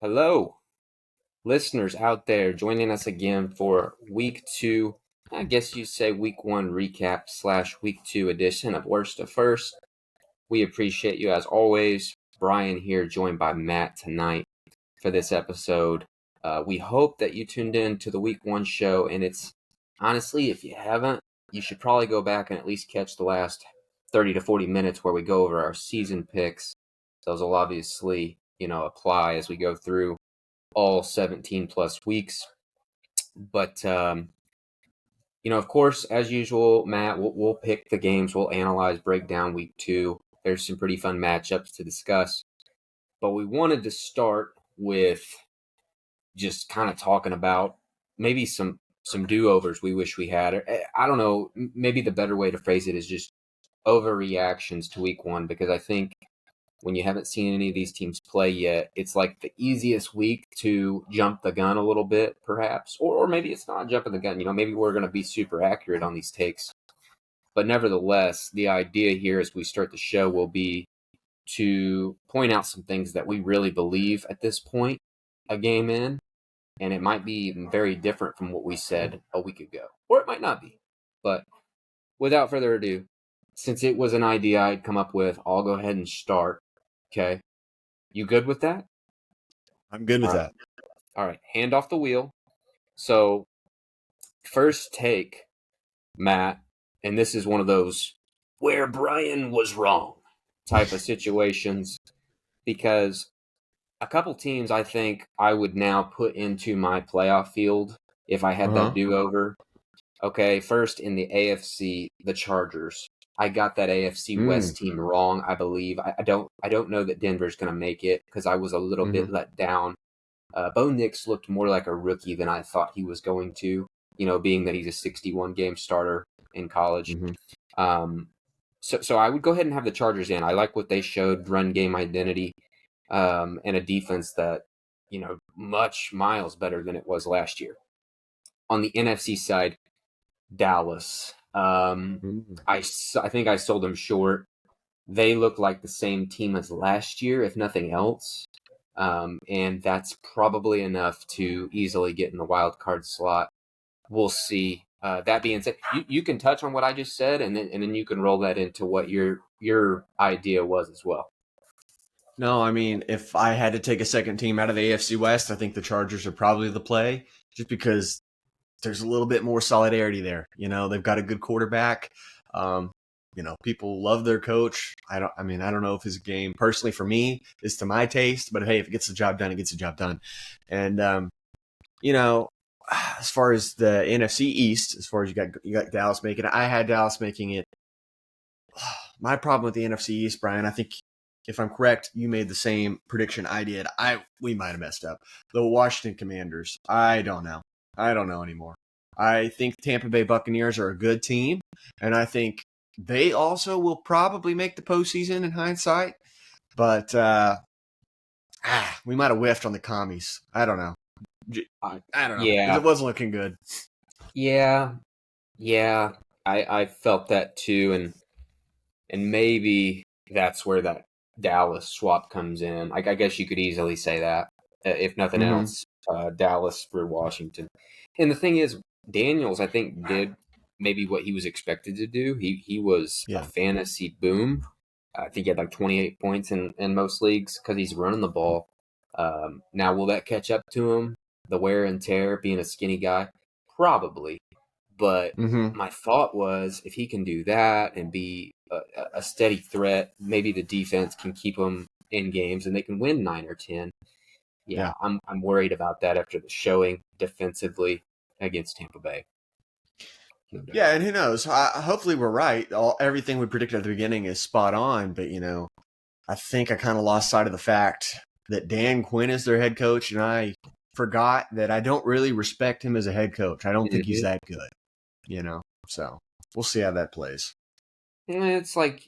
Hello, listeners out there joining us again for week two. I guess you say week one recap / week two edition of Worst to First. We appreciate you as always. Bryan here, joined by Matt tonight for this episode. We hope that you tuned in to the week one show, and it's honestly, if you haven't, you should probably go back and at least catch the last 30 to 40 minutes where we go over our season picks. Those will obviously, apply as we go through all 17 plus weeks. But, of course, as usual, Matt, we'll pick the games, we'll analyze, break down week two. There's some pretty fun matchups to discuss. But we wanted to start with just kind of talking about maybe some do-overs we wish we had. I don't know, maybe the better way to phrase it is just overreactions to week one, because I think when you haven't seen any of these teams play yet, it's like the easiest week to jump the gun a little bit, perhaps. Or maybe it's not jumping the gun. Maybe we're going to be super accurate on these takes. But nevertheless, the idea here as we start the show will be to point out some things that we really believe at this point, a game in. And it might be very different from what we said a week ago. Or it might not be. But without further ado, since it was an idea I'd come up with, I'll go ahead and start. Okay. You good with that? I'm good with that. All right. Hand off the wheel. So, first take, Matt, and this is one of those where Bryan was wrong type of situations, because a couple teams I think I would now put into my playoff field if I had that do-over. Okay, first in the AFC, the Chargers. I got that AFC West team wrong, I believe. I don't know that Denver's going to make it because I was a little bit let down. Bo Nix looked more like a rookie than I thought he was going to, being that he's a 61-game starter in college. So I would go ahead and have the Chargers in. I like what they showed, run game identity, and a defense that, much miles better than it was last year. On the NFC side, Dallas. I think I sold them short. They look like the same team as last year, if nothing else. And that's probably enough to easily get in the wild card slot. We'll see. That being said, you can touch on what I just said, and then you can roll that into what your idea was as well. No, I mean, if I had to take a second team out of the AFC West, I think the Chargers are probably the play, just because there's a little bit more solidarity there. They've got a good quarterback. People love their coach. I don't know if his game, personally for me, is to my taste, but hey, if it gets the job done, it gets the job done. And as far as the NFC East, as far as you got Dallas making it, I had Dallas making it. My problem with the NFC East, Bryan, I think if I'm correct, you made the same prediction I did. We might have messed up. The Washington Commanders, I don't know anymore. I think Tampa Bay Buccaneers are a good team, and I think they also will probably make the postseason in hindsight. But we might have whiffed on the commies. I don't know. I don't know. Yeah. It wasn't looking good. Yeah. I felt that too, and maybe that's where that Dallas swap comes in. I guess you could easily say that, if nothing else, Dallas for Washington. And the thing is, Daniels, I think, did maybe what he was expected to do. He was a fantasy boom. I think he had like 28 points in most leagues because he's running the ball. Now, will that catch up to him? The wear and tear, being a skinny guy? Probably. But my thought was, if he can do that and be a steady threat, maybe the defense can keep him in games and they can win 9 or 10. Yeah. I'm worried about that after the showing defensively against Tampa Bay. No doubt. Yeah, and who knows? Hopefully we're right. Everything we predicted at the beginning is spot on, but I think I kind of lost sight of the fact that Dan Quinn is their head coach, and I forgot that I don't really respect him as a head coach. I don't think he's that good, So we'll see how that plays. It's like,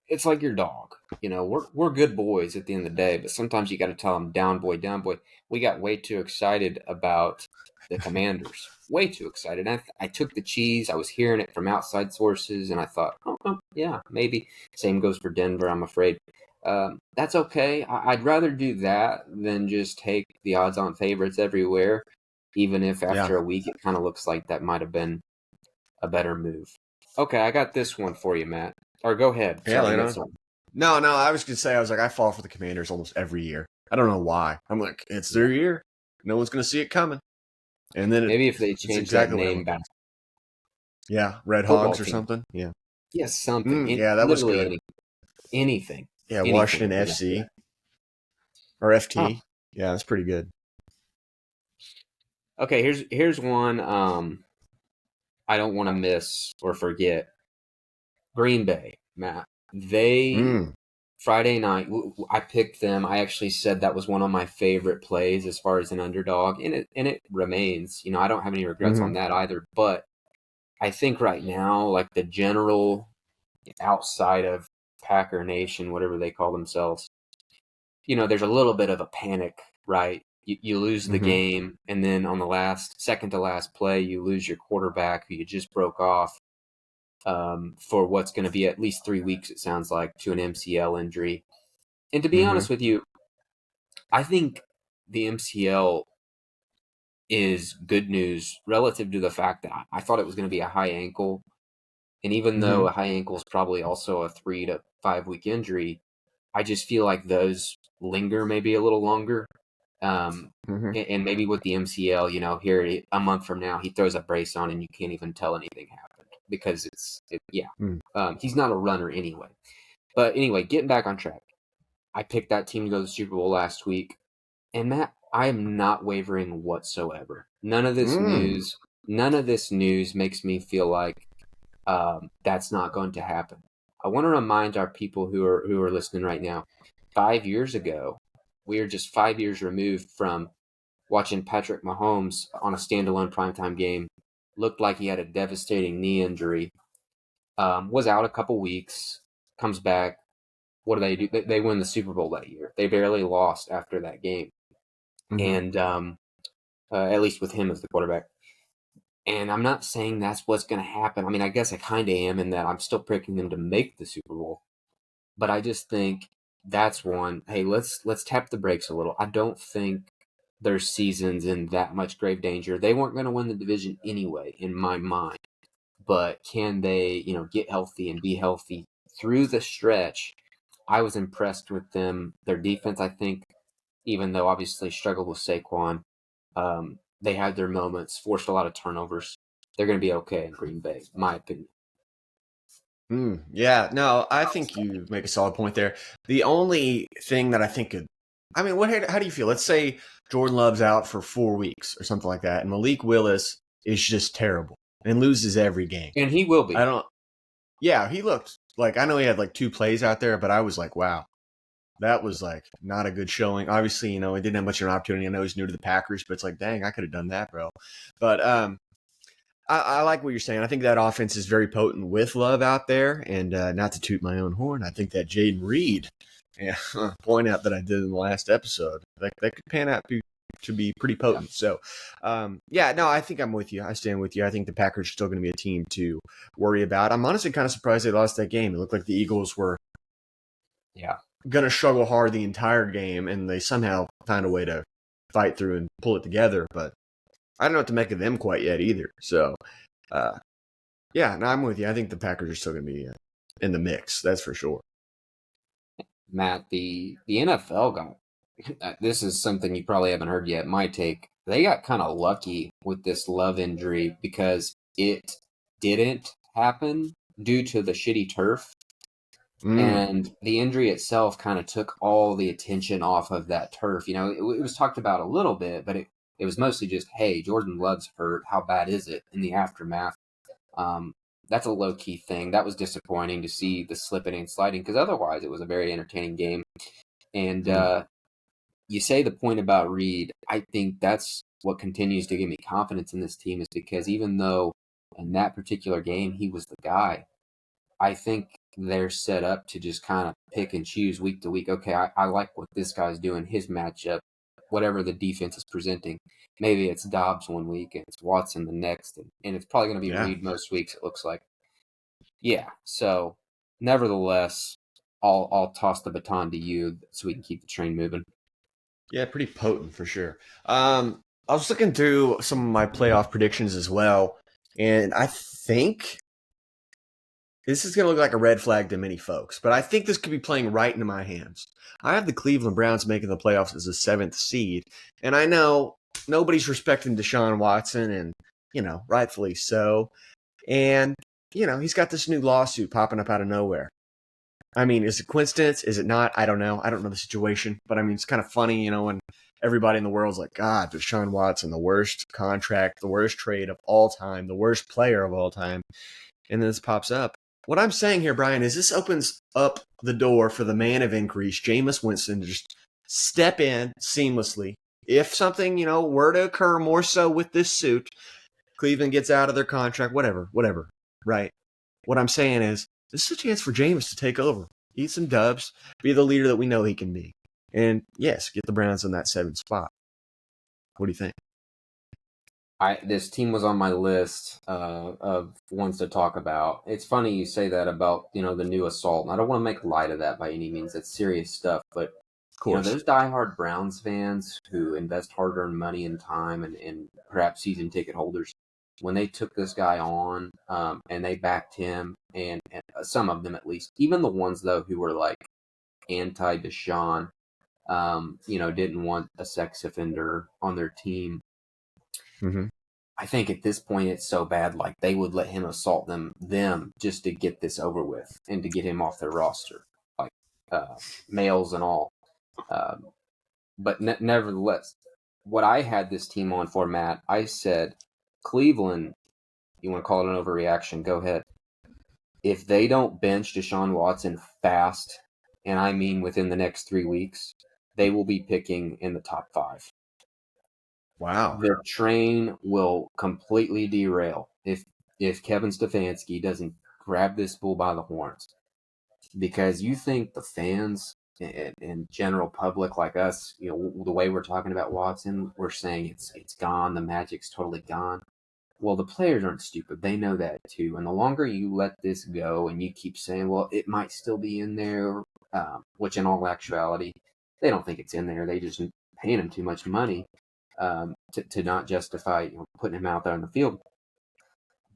it's like your dog. We're good boys at the end of the day, but sometimes you got to tell them, down boy, down boy. We got way too excited about the Commanders. Way too excited. I took the cheese. I was hearing it from outside sources, and I thought, yeah, maybe. Same goes for Denver, I'm afraid. That's okay. I'd rather do that than just take the odds-on favorites everywhere, even if Yeah. after a week it kind of looks like that might have been a better move. Okay, I got this one for you, Matt. Or go ahead. Yeah, Sorry, you later got on. something. No, I was gonna say I was like I fall for the Commanders almost every year. I don't know why. I'm like it's Yeah. their year. No one's gonna see it coming, and then Maybe if they it's change that exactly what name happened. back, Yeah, Red football Hogs or team. something. Yeah. Yes, something. Yeah, that was Literally good. anything. Yeah, Anything Washington would be nice. FC or Huh. FT. Yeah, that's pretty good. Okay, here's one I don't want to miss or forget. Green Bay, Matt. They Mm. Friday night, I picked them. I actually said that was one of my favorite plays as far as an underdog, and it remains. You know, I don't have any regrets Hmm. on that either. But I think right now, like the general outside of Packer Nation, whatever they call themselves, you know, there's a little bit of a panic, right? You lose the Hmm. game, and then on the second to last play, you lose your quarterback who you just broke off for what's going to be at least 3 weeks, it sounds like, to an MCL injury. And to be Hmm. honest with you, I think the MCL is good news relative to the fact that I thought it was going to be a high ankle. And even though Hmm. a high ankle is probably also a 3 to 5 week injury, I just feel like those linger maybe a little longer. Hmm. And maybe with the MCL, you know, here a month from now, he throws a brace on and you can't even tell anything happened because yeah. Mm. He's not a runner anyway. But anyway, getting back on track, I picked that team to go to the Super Bowl last week. And Matt, I am not wavering whatsoever. Mm. None of this news makes me feel like that's not going to happen. I want to remind our people who are listening right now. 5 years ago, we are just 5 years removed from watching Patrick Mahomes on a standalone primetime game. Looked like he had a devastating knee injury. Was out a couple weeks. Comes back. What do they do? They win the Super Bowl that year. They barely lost after that game, Hmm. and at least with him as the quarterback. And I'm not saying that's what's going to happen. I mean, I guess I kind of am in that I'm still picking them to make the Super Bowl. But I just think that's one. Hey, let's tap the brakes a little. I don't think their season's in that much grave danger. They weren't going to win the division anyway, in my mind. But can they, you know, get healthy and be healthy through the stretch? I was impressed with them. Their defense, I think, even though obviously struggled with Saquon, they had their moments, forced a lot of turnovers. They're going to be okay in Green Bay, in my opinion. Mm. Yeah, no, I think you make a solid point there. The only thing that I think could, I mean, how do you feel? Let's say Jordan Love's out for 4 weeks or something like that, and Malik Willis is just terrible and loses every game. And he will I be. don't, yeah, he looked like, I know he had like 2 plays out there, but I was like, wow, that was like not a good showing. Obviously, you know, he didn't have much of an opportunity. I know he's new to the Packers, but it's like, dang, I could have done that, bro. But I like what you're saying. I think that offense is very potent with Love out there, and not to toot my own horn, I think that Jaden Reed, yeah, point out that I did in the last episode, that could pan out to be pretty Yeah. potent. So, yeah, no, I think I'm with you. I stand with you. I think the Packers are still going to be a team to worry about. I'm honestly kind of surprised they lost that game. It looked like the Eagles were Yeah. going to struggle hard the entire game, and they somehow found a way to fight through and pull it together. But I don't know what to make of them quite yet either. So, uh, yeah, no, I'm with you. I think the Packers are still going to be in the mix. That's for sure. Matt, the NFL got this is something you probably haven't heard yet. My take, they got kind of lucky with this Love injury because it didn't happen due to the shitty turf. Mm, And the injury itself kind of took all the attention off of that turf. You know, it was talked about a little bit, but it was mostly just, hey, Jordan Love's hurt. How bad is it in the aftermath? Um, that's a low key thing. That was disappointing to see the slipping and sliding because otherwise it was a very entertaining game. And mm, you say the point about Reed. I think that's what continues to give me confidence in this team is because even though in that particular game he was the guy, I think they're set up to just kind of pick and choose week to week. Okay, I like what this guy's doing, his matchup, whatever the defense is presenting. Maybe it's Dobbs one week and it's Watson the next, and it's probably going to be yeah. Reed most weeks, it looks like. Yeah, so nevertheless, I'll toss the baton to you so we can keep the train moving. Yeah, pretty potent for sure. I was looking through some of my playoff predictions as well, and I think this is going to look like a red flag to many folks, but I think this could be playing right into my hands. I have the Cleveland Browns making the playoffs as a seventh seed, and I know nobody's respecting Deshaun Watson, and rightfully so. And he's got this new lawsuit popping up out of nowhere. I mean, is it coincidence? Is it not? I don't know. I don't know the situation, but I mean, it's kind of funny, when everybody in the world's like, God, Deshaun Watson, the worst contract, the worst trade of all time, the worst player of all time, and then this pops up. What I'm saying here, Brian, is this opens up the door for the man of increase, Jameis Winston, to just step in seamlessly. If something, were to occur more so with this suit, Cleveland gets out of their contract, whatever, right? What I'm saying is, this is a chance for Jameis to take over, eat some dubs, be the leader that we know he can be. And yes, get the Browns in that seventh spot. What do you think? This team was on my list of ones to talk about. It's funny you say that about the new assault. And I don't want to make light of that by any means. It's serious stuff, but Of course. those diehard Browns fans who invest hard-earned money and time and perhaps season ticket holders, when they took this guy on and they backed him, and some of them at least, even the ones though who were like anti-Deshaun, didn't want a sex offender on their team. Mm-hmm. I think at this point it's so bad, like they would let him assault them just to get this over with and to get him off their roster, like males and all. But nevertheless, what I had this team on for, Matt, I said Cleveland. You want to call it an overreaction? Go ahead. If they don't bench Deshaun Watson fast, and I mean within the next 3 weeks, they will be picking in the top 5. Wow. Their train will completely derail if Kevin Stefanski doesn't grab this bull by the horns. Because you think the fans and general public like us, the way we're talking about Watson, we're saying it's gone, the magic's totally gone. Well, the players aren't stupid. They know that too. And the longer you let this go and you keep saying, well, it might still be in there, which in all actuality, they don't think it's in there. They just paying him too much money to not justify putting him out there on the field.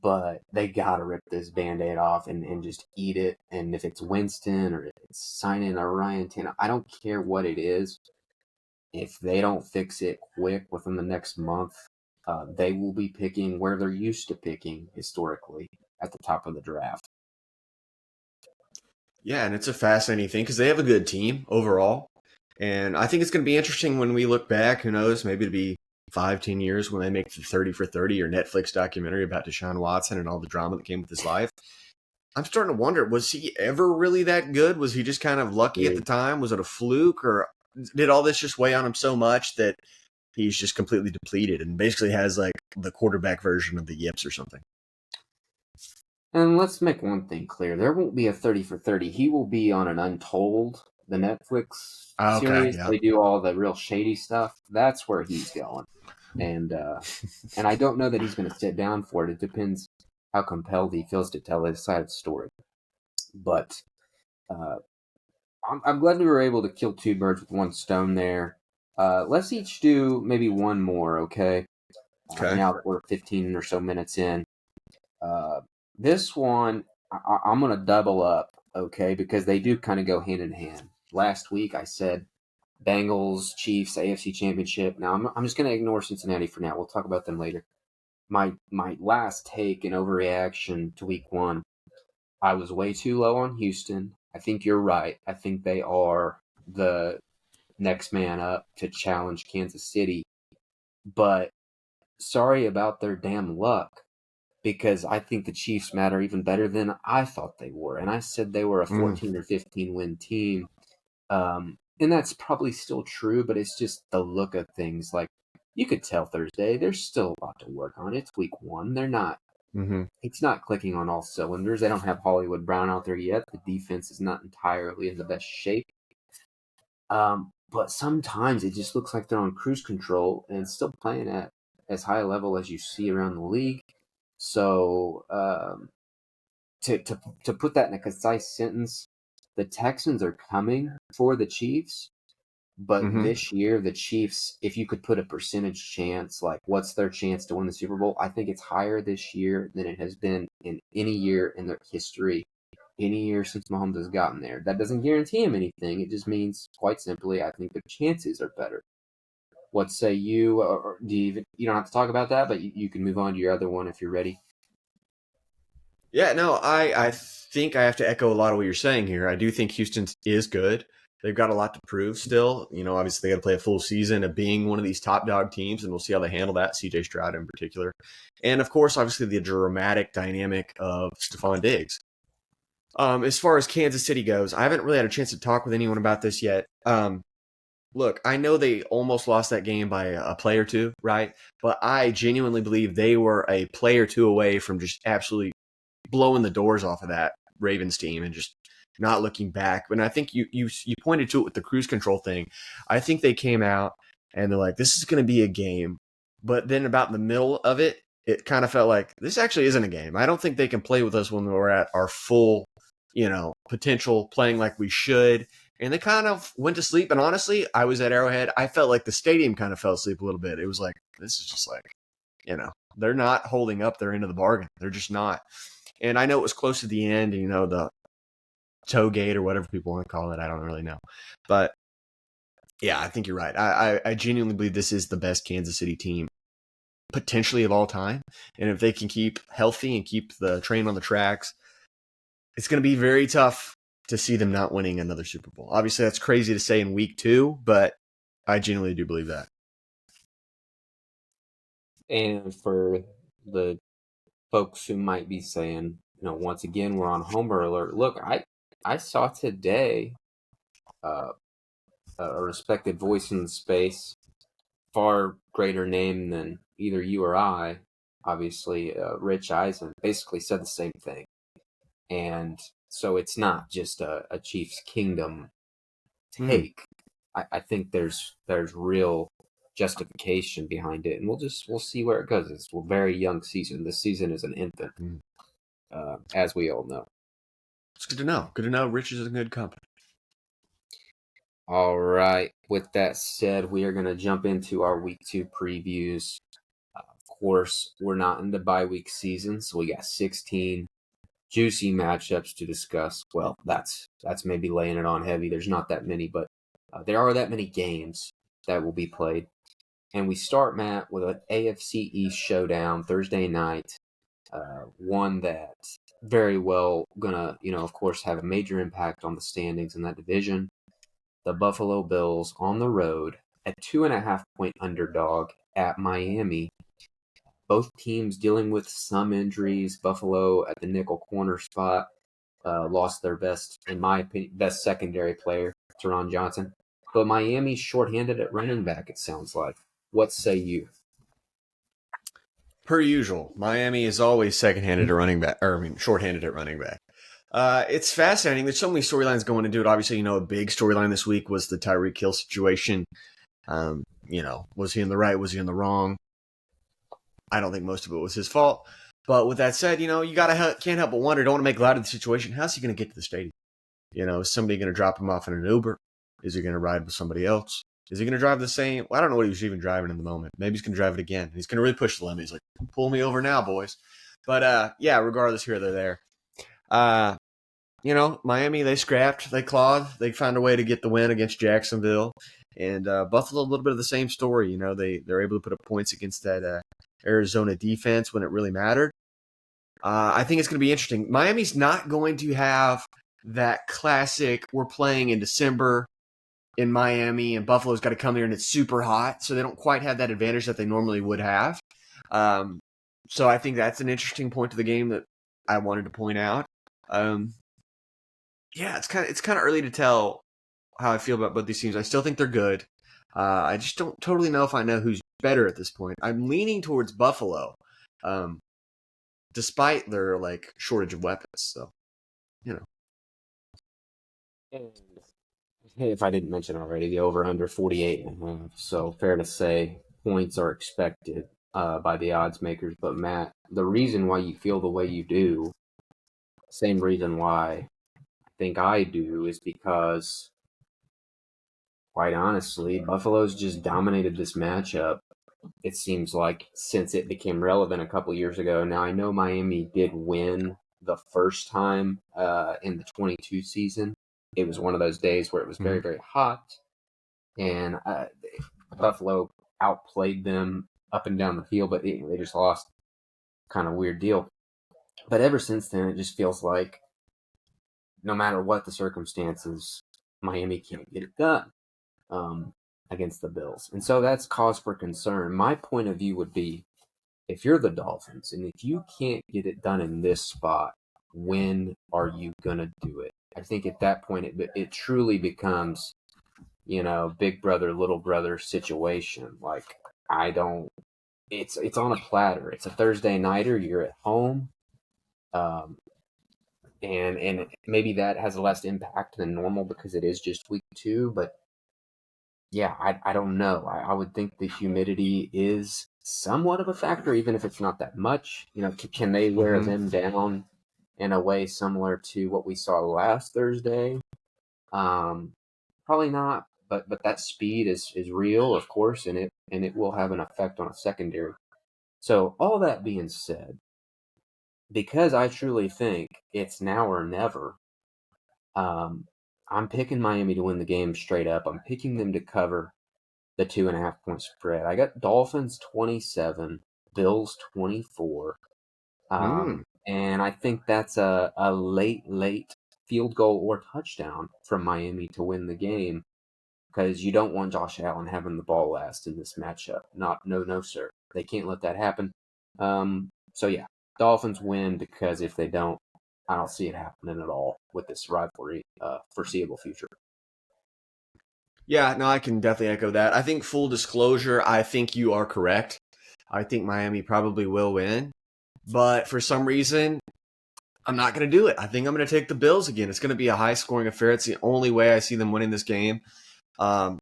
But they got to rip this Band-Aid off and just eat it. And if it's Winston or if it's signing a Ryan Tannehill, I don't care what it is. If they don't fix it quick within the next month, they will be picking where they're used to picking historically at the top of the draft. Yeah, and it's a fascinating thing because they have a good team overall. And I think it's going to be interesting when we look back. Who knows? Maybe it'll be 5-10 years when they make the 30 for 30 or Netflix documentary about Deshaun Watson and all the drama that came with his life. I'm starting to wonder, was he ever really that good? Was he just kind of lucky at the time? Was it a fluke? Or did all this just weigh on him so much that he's just completely depleted and basically has like the quarterback version of the yips or something? And let's make one thing clear. There won't be a 30 for 30. He will be on an Untold, the Netflix Okay, series. yeah. They do all the real shady stuff. That's where he's going. And I don't know that he's going to sit down for it. It depends how compelled he feels to tell his side of the story. But I'm glad we were able to kill 2 birds with 1 stone there. Let's each do maybe one more, okay? Okay. Now that we're 15 or so minutes in. This one, I'm going to double up, okay? Because they do kind of go hand in hand. Last week I said Bengals, Chiefs, AFC Championship. Now I'm just going to ignore Cincinnati for now. We'll talk about them later. My last take and overreaction to week 1, I was way too low on Houston. I think you're right. I think they are the next man up to challenge Kansas City. But sorry about their damn luck, because I think the Chiefs matter even better than I thought they were. And I said they were a 14 or 15 win team. And that's probably still true, but it's just the look of things. Like, you could tell Thursday, there's still a lot to work on. It's week 1. They're not. Mm-hmm. It's not clicking on all cylinders. They don't have Hollywood Brown out there yet. The defense is not entirely in the best shape. But sometimes it just looks like they're on cruise control and still playing at as high a level as you see around the league. So to put that in a concise sentence, the Texans are coming for the Chiefs, but Mm-hmm. this year the Chiefs, if you could put a percentage chance, like what's their chance to win the Super Bowl, I think it's higher this year than it has been in any year in their history, any year since Mahomes has gotten there. That doesn't guarantee him anything. It just means, quite simply, I think their chances are better. What say you? Or do you don't have to talk about that, but you can move on to your other one if you're ready. Yeah, no, I think I have to echo a lot of what you're saying here. I do think Houston is good. They've got a lot to prove still. Obviously they got to play a full season of being one of these top dog teams, and we'll see how they handle that. CJ Stroud in particular, and of course, obviously the dramatic dynamic of Stephon Diggs. As far as Kansas City goes, I haven't really had a chance to talk with anyone about this yet. Look, I know they almost lost that game by a play or two, right? But I genuinely believe they were a play or two away from just absolutely blowing the doors off of that Ravens team and just not looking back. And I think you pointed to it with the cruise control thing. I think they came out and they're like, this is going to be a game. But then about in the middle of it, it kind of felt like this actually isn't a game. I don't think they can play with us when we're at our full, potential, playing like we should. And they kind of went to sleep. And honestly, I was at Arrowhead. I felt like the stadium kind of fell asleep a little bit. It was like, this is just like, they're not holding up their end of the bargain. They're just not. And I know it was close to the end, the toe gate or whatever people want to call it. I don't really know. But yeah, I think you're right. I genuinely believe this is the best Kansas City team potentially of all time. And if they can keep healthy and keep the train on the tracks, it's going to be very tough to see them not winning another Super Bowl. Obviously, that's crazy to say in week 2, but I genuinely do believe that. And for the folks who might be saying, once again, we're on Homer alert. Look, I saw today uh, a respected voice in the space, far greater name than either you or I, obviously, Rich Eisen, basically said the same thing. And so it's not just a Chiefs Kingdom take. I think there's real justification behind it, and we'll see where it goes. It's a very young season. This season is an infant, as we all know. It's good to know. Good to know Rich is in good company. All right. With that said, we are going to jump into our week 2 previews. Of course, we're not in the bye week season, so we got 16 juicy matchups to discuss. Well, that's maybe laying it on heavy. There's not that many, but there are that many games that will be played. And we start, Matt, with an AFC East showdown Thursday night. One that very well gonna, of course, have a major impact on the standings in that division. The Buffalo Bills on the road, a 2.5-point underdog at Miami. Both teams dealing with some injuries. Buffalo at the nickel corner spot lost their best, in my opinion, best secondary player, Teron Johnson. But Miami's shorthanded at running back, it sounds like. What say you? Per usual, Miami is always shorthanded at running back. It's fascinating. There's so many storylines going into it. Obviously, a big storyline this week was the Tyreek Hill situation. Was he in the right? Was he in the wrong? I don't think most of it was his fault. But with that said, you can't help but wonder. Don't want to make light of the situation. How's he going to get to the stadium? Is somebody going to drop him off in an Uber? Is he going to ride with somebody else? Is he going to drive the same? Well, I don't know what he was even driving in the moment. Maybe he's going to drive it again. He's going to really push the limit. He's like, pull me over now, boys. But, yeah, regardless, here they're there. Miami, they scrapped. They clawed. They found a way to get the win against Jacksonville. And Buffalo, a little bit of the same story. They're able to put up points against that Arizona defense when it really mattered. I think it's going to be interesting. Miami's not going to have that classic, we're playing in December in Miami and Buffalo's got to come here and it's super hot, so they don't quite have that advantage that they normally would have. So I think that's an interesting point to the game that I wanted to point out. It's kind of early to tell how I feel about both these teams. I still think they're good. I just don't totally know if I know who's better at this point. I'm leaning towards Buffalo, despite their shortage of weapons. So, And if I didn't mention already, the over-under 48.5. So fair to say points are expected by the odds makers. But Matt, the reason why you feel the way you do, same reason why think I do is because, quite honestly, Buffalo's just dominated this matchup. It seems like since it became relevant a couple years ago. Now I know Miami did win the first time in the 22 season. It was one of those days where it was very, Mhm. very hot, and Buffalo outplayed them up and down the field, but they just lost. Kind of weird deal. But ever since then, it just feels like no matter what the circumstances, Miami can't get it done um, against the Bills. And so that's cause for concern. My point of view would be if you're the Dolphins and if you can't get it done in this spot, when are you going to do it? I think at that point, it truly becomes, big brother, little brother situation. Like, I don't, it's on a platter. It's a Thursday nighter. You're at home. Um, and maybe that has less impact than normal because it is just week 2. But yeah, I don't know. I would think the humidity is somewhat of a factor, even if it's not that much. Can they wear Mhm. them down in a way similar to what we saw last Thursday? Um, Probably not. But that speed is real, of course, and it will have an effect on a secondary. So all that being said, because I truly think it's now or never. Um, I'm picking Miami to win the game straight up. I'm picking them to cover the 2.5 point spread. I got Dolphins 27, Bills 24. Mm. And I think that's a late field goal or touchdown from Miami to win the game because you don't want Josh Allen having the ball last in this matchup. No, sir. They can't let that happen. So yeah, Dolphins win because if they don't, I don't see it happening at all with this rivalry foreseeable future. Yeah, no, I can definitely echo that. I think full disclosure, I think you are correct. I think Miami probably will win, but for some reason, I'm not going to do it. I think I'm going to take the Bills again. It's going to be a high scoring affair. It's the only way I see them winning this game. Um,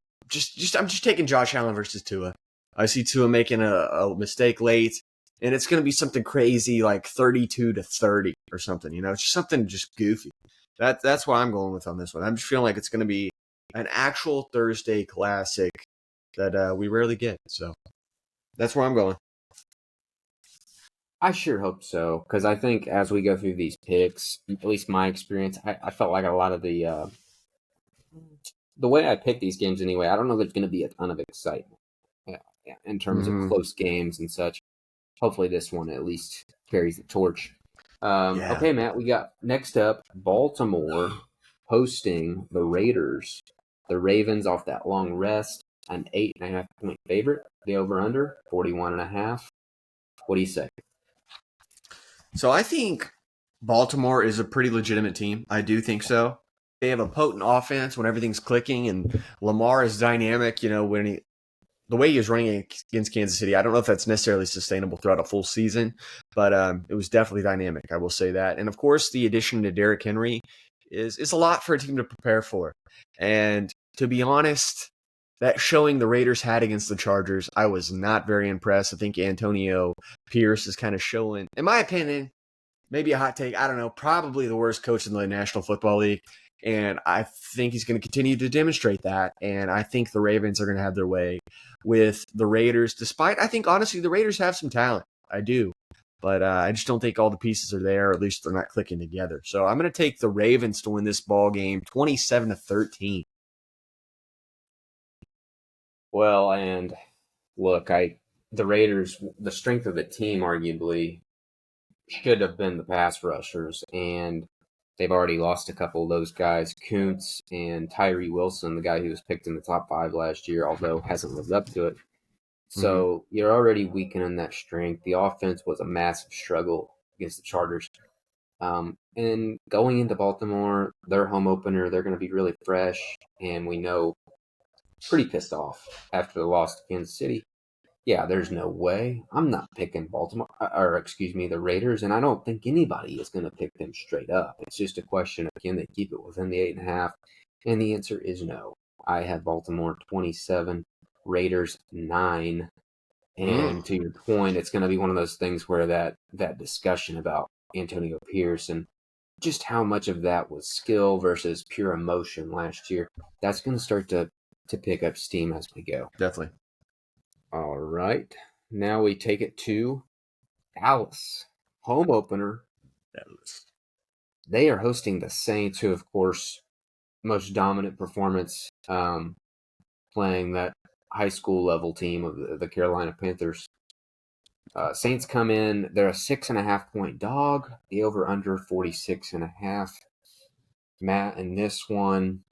I'm just taking Josh Allen versus Tua. I see Tua making a mistake late, and it's going to be something crazy like 32-30 or something. It's just something just goofy. That's what I'm going with on this one. I'm just feeling like it's going to be an actual Thursday classic that we rarely get. So that's where I'm going. I sure hope so because I think as we go through these picks, at least my experience, I felt like a lot of the way I pick these games anyway. I don't know there's going to be a ton of excitement in terms of Mm-hmm. close games and such. Hopefully, this one at least carries the torch. Yeah. Okay, Matt, we got next up Baltimore hosting the Raiders. The Ravens off that long rest, an 8.5 point favorite. The over under 41.5. What do you say? So I think Baltimore is a pretty legitimate team. I do think so. They have a potent offense when everything's clicking, and Lamar is dynamic. The way he was running against Kansas City, I don't know if that's necessarily sustainable throughout a full season, but it was definitely dynamic. I will say that. And of course, the addition to Derrick Henry is a lot for a team to prepare for. And to be honest, that showing the Raiders had against the Chargers, I was not very impressed. I think Antonio Pierce is kind of showing, in my opinion, maybe a hot take. I don't know. Probably the worst coach in the National Football League. And I think he's going to continue to demonstrate that. And I think the Ravens are going to have their way with the Raiders, despite, I think, honestly, the Raiders have some talent. I do. But I just don't think all the pieces are there, or at least they're not clicking together. So I'm going to take the Ravens to win this ball game 27-13. Well, and look, the Raiders, the strength of the team, arguably should have been the pass rushers, and they've already lost a couple of those guys, Kuntz and Tyree Wilson, the guy who was picked in the top 5 last year, although hasn't lived up to it. Mm-hmm. So you're already weakening that strength. The offense was a massive struggle against the Chargers. And going into Baltimore, their home opener, they're going to be really fresh, and we know pretty pissed off after the loss to Kansas City. Yeah, there's no way. I'm not picking Baltimore, or excuse me, the Raiders, and I don't think anybody is going to pick them straight up. It's just a question of can they keep it within the 8.5, and the answer is no. I have Baltimore 27, Raiders 9, Mm. and to your point, it's going to be one of those things where that discussion about Antonio Pierce and just how much of that was skill versus pure emotion last year. That's going to start to pick up steam as we go. Definitely. All right. Now we take it to Dallas. Home opener. Dallas. They are hosting the Saints, who, of course, most dominant performance playing that high school level team of the Carolina Panthers. Saints come in, they're a 6.5-point dog. The over under 46.5. Matt, in this one,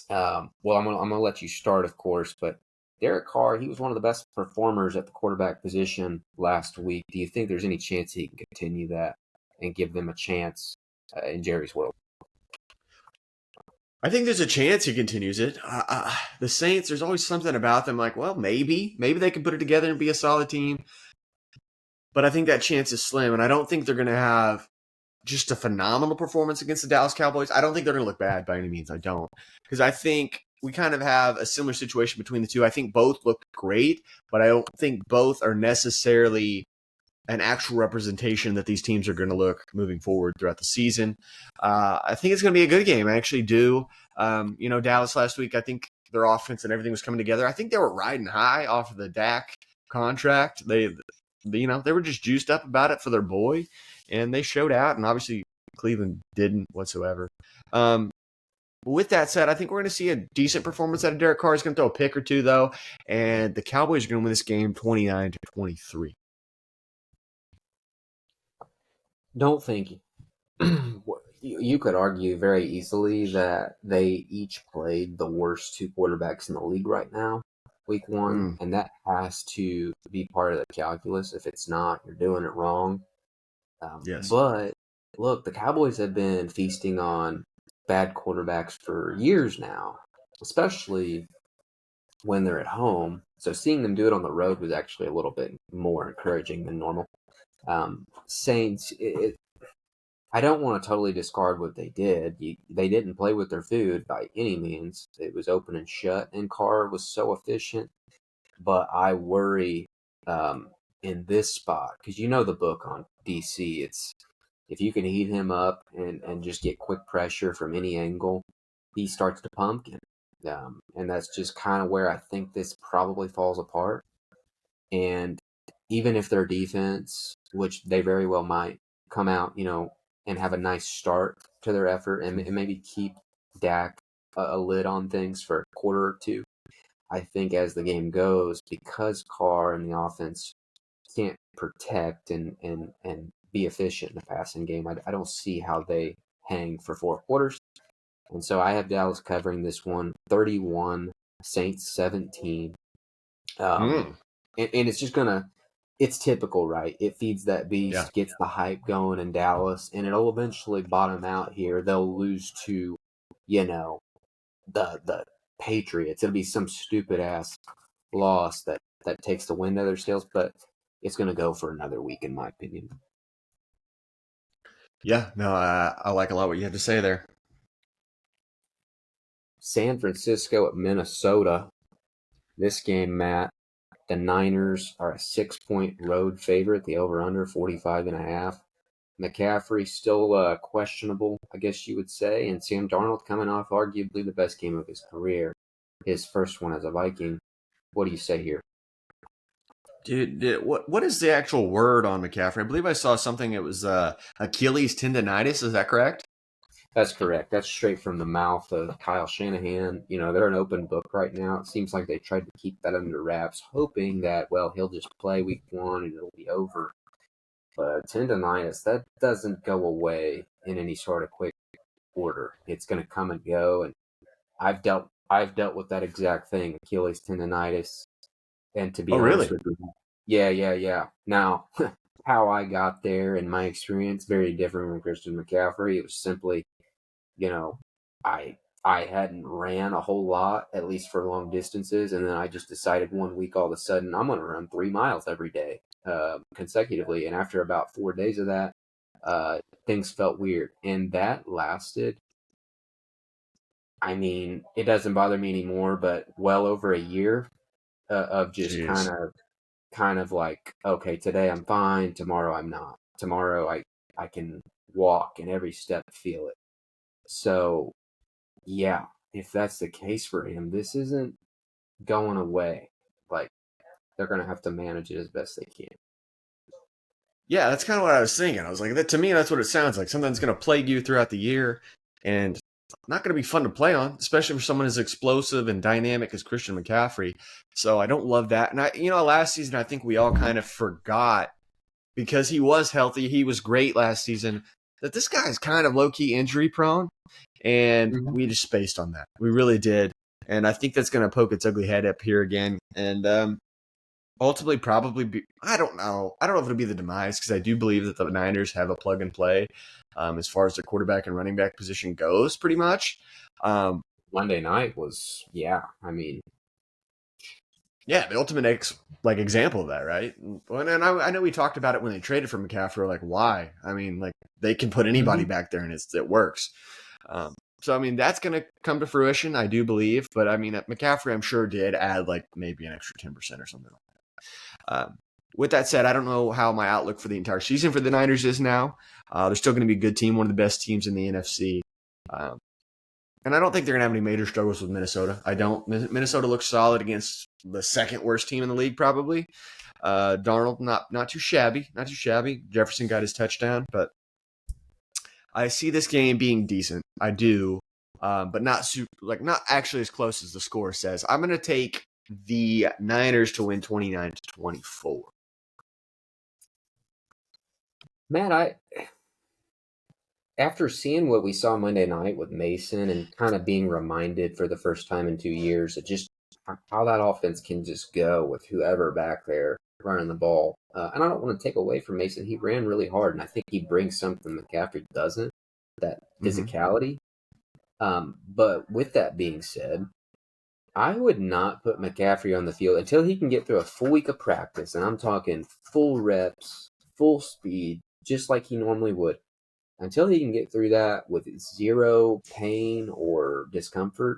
well, I'm gonna let you start, of course, but Derek Carr, he was one of the best performers at the quarterback position last week. Do you think there's any chance he can continue that and give them a chance in Jerry's world? I think there's a chance he continues it. The Saints, there's always something about them like, well, maybe they can put it together and be a solid team. But I think that chance is slim, and I don't think they're going to have just a phenomenal performance against the Dallas Cowboys. I don't think they're going to look bad by any means. I don't. Because I think we kind of have a similar situation between the two. I think both look great, but I don't think both are necessarily an actual representation that these teams are going to look moving forward throughout the season. I think it's going to be a good game. I actually do. Dallas last week, I think their offense and everything was coming together. I think they were riding high off of the Dak contract. They were just juiced up about it for their boy, and they showed out. And obviously, Cleveland didn't whatsoever. With that said, I think we're going to see a decent performance out of Derek Carr. He's going to throw a pick or two, though, and the Cowboys are going to win this game 29-23. Don't think you could argue very easily that they each played the worst two quarterbacks in the league right now, week one, and that has to be part of the calculus. If it's not, you're doing it wrong. Yes. But look, the Cowboys have been feasting on bad quarterbacks for years now, especially when they're at home. So seeing them do it on the road was actually a little bit more encouraging than normal. Saints, I don't want to totally discard what they did. They didn't play with their food by any means. It was open and shut, and Carr was so efficient. But I worry in this spot, because you know the book on DC. It's if you can heat him up and just get quick pressure from any angle, he starts to pumpkin. And that's just kind of where I think this probably falls apart. And even if their defense, which they very well might, come out, and have a nice start to their effort and maybe keep Dak a lid on things for a quarter or two, I think as the game goes, because Carr and the offense can't protect and be efficient in the passing game, I don't see how they hang for four quarters. And so I have Dallas covering this one, 31, Saints 17. And it's just it's typical, right? It feeds that beast, gets the hype going in Dallas, and it'll eventually bottom out here. They'll lose to, the Patriots. It'll be some stupid ass loss that takes the wind out of their sails, but it's going to go for another week, in my opinion. Yeah, no, I like a lot what you had to say there. San Francisco at Minnesota. This game, Matt, the Niners are a 6-point road favorite. The over-under 45.5. McCaffrey still questionable, I guess you would say, and Sam Darnold coming off arguably the best game of his career, his first one as a Viking. What do you say here? Dude, what is the actual word on McCaffrey? I believe I saw something. It was Achilles tendonitis. Is that correct? That's correct. That's straight from the mouth of Kyle Shanahan. They're an open book right now. It seems like they tried to keep that under wraps, hoping that, he'll just play week one and it'll be over. But tendonitis, that doesn't go away in any sort of quick order. It's going to come and go. And I've dealt with that exact thing, Achilles tendonitis. And to be honest with you, yeah. Now, how I got there in my experience, very different from Christian McCaffrey. It was simply, I hadn't ran a whole lot, at least for long distances, and then I just decided one week all of a sudden I'm going to run 3 miles every day consecutively. And after about 4 days of that, things felt weird, and that lasted. I mean, it doesn't bother me anymore, but well over a year of just kind of like, okay, today I'm fine, tomorrow I'm not. Tomorrow I can walk and every step feel it. So, yeah, if that's the case for him, this isn't going away. Like, they're going to have to manage it as best they can. Yeah, that's kind of what I was thinking. I was like, to me, that's what it sounds like. Something's going to plague you throughout the year, and not going to be fun to play on, especially for someone as explosive and dynamic as Christian McCaffrey. So I don't love that. And last season, I think we all kind of forgot because he was healthy. He was great last season. That this guy's kind of low key injury prone, and we just spaced on that. We really did, and I think that's going to poke its ugly head up here again. And ultimately, probably be. I don't know. I don't know if it'll be the demise because I do believe that the Niners have a plug and play as far as the quarterback and running back position goes, pretty much. Monday night was, yeah. I mean, yeah, the ultimate example of that, right? And I know we talked about it when they traded for McCaffrey. Like, why? I mean, like they can put anybody back there and it works. So I mean, that's going to come to fruition, I do believe. But I mean, McCaffrey, I'm sure did add like maybe an extra 10% or something like that. With that said, I don't know how my outlook for the entire season for the Niners is now. They're still going to be a good team, one of the best teams in the NFC. And I don't think they're going to have any major struggles with Minnesota. I don't. Minnesota looks solid against the second worst team in the league, probably. Darnold, not too shabby. Not too shabby. Jefferson got his touchdown, but I see this game being decent. I do, but not actually as close as the score says. I'm going to take the Niners to win 29-24. Matt, after seeing what we saw Monday night with Mason and kind of being reminded for the first time in 2 years of just how that offense can just go with whoever back there running the ball. And I don't want to take away from Mason. He ran really hard, and I think he brings something McCaffrey doesn't, that physicality. But with that being said, I would not put McCaffrey on the field until he can get through a full week of practice, and I'm talking full reps, full speed, just like he normally would. Until he can get through that with zero pain or discomfort,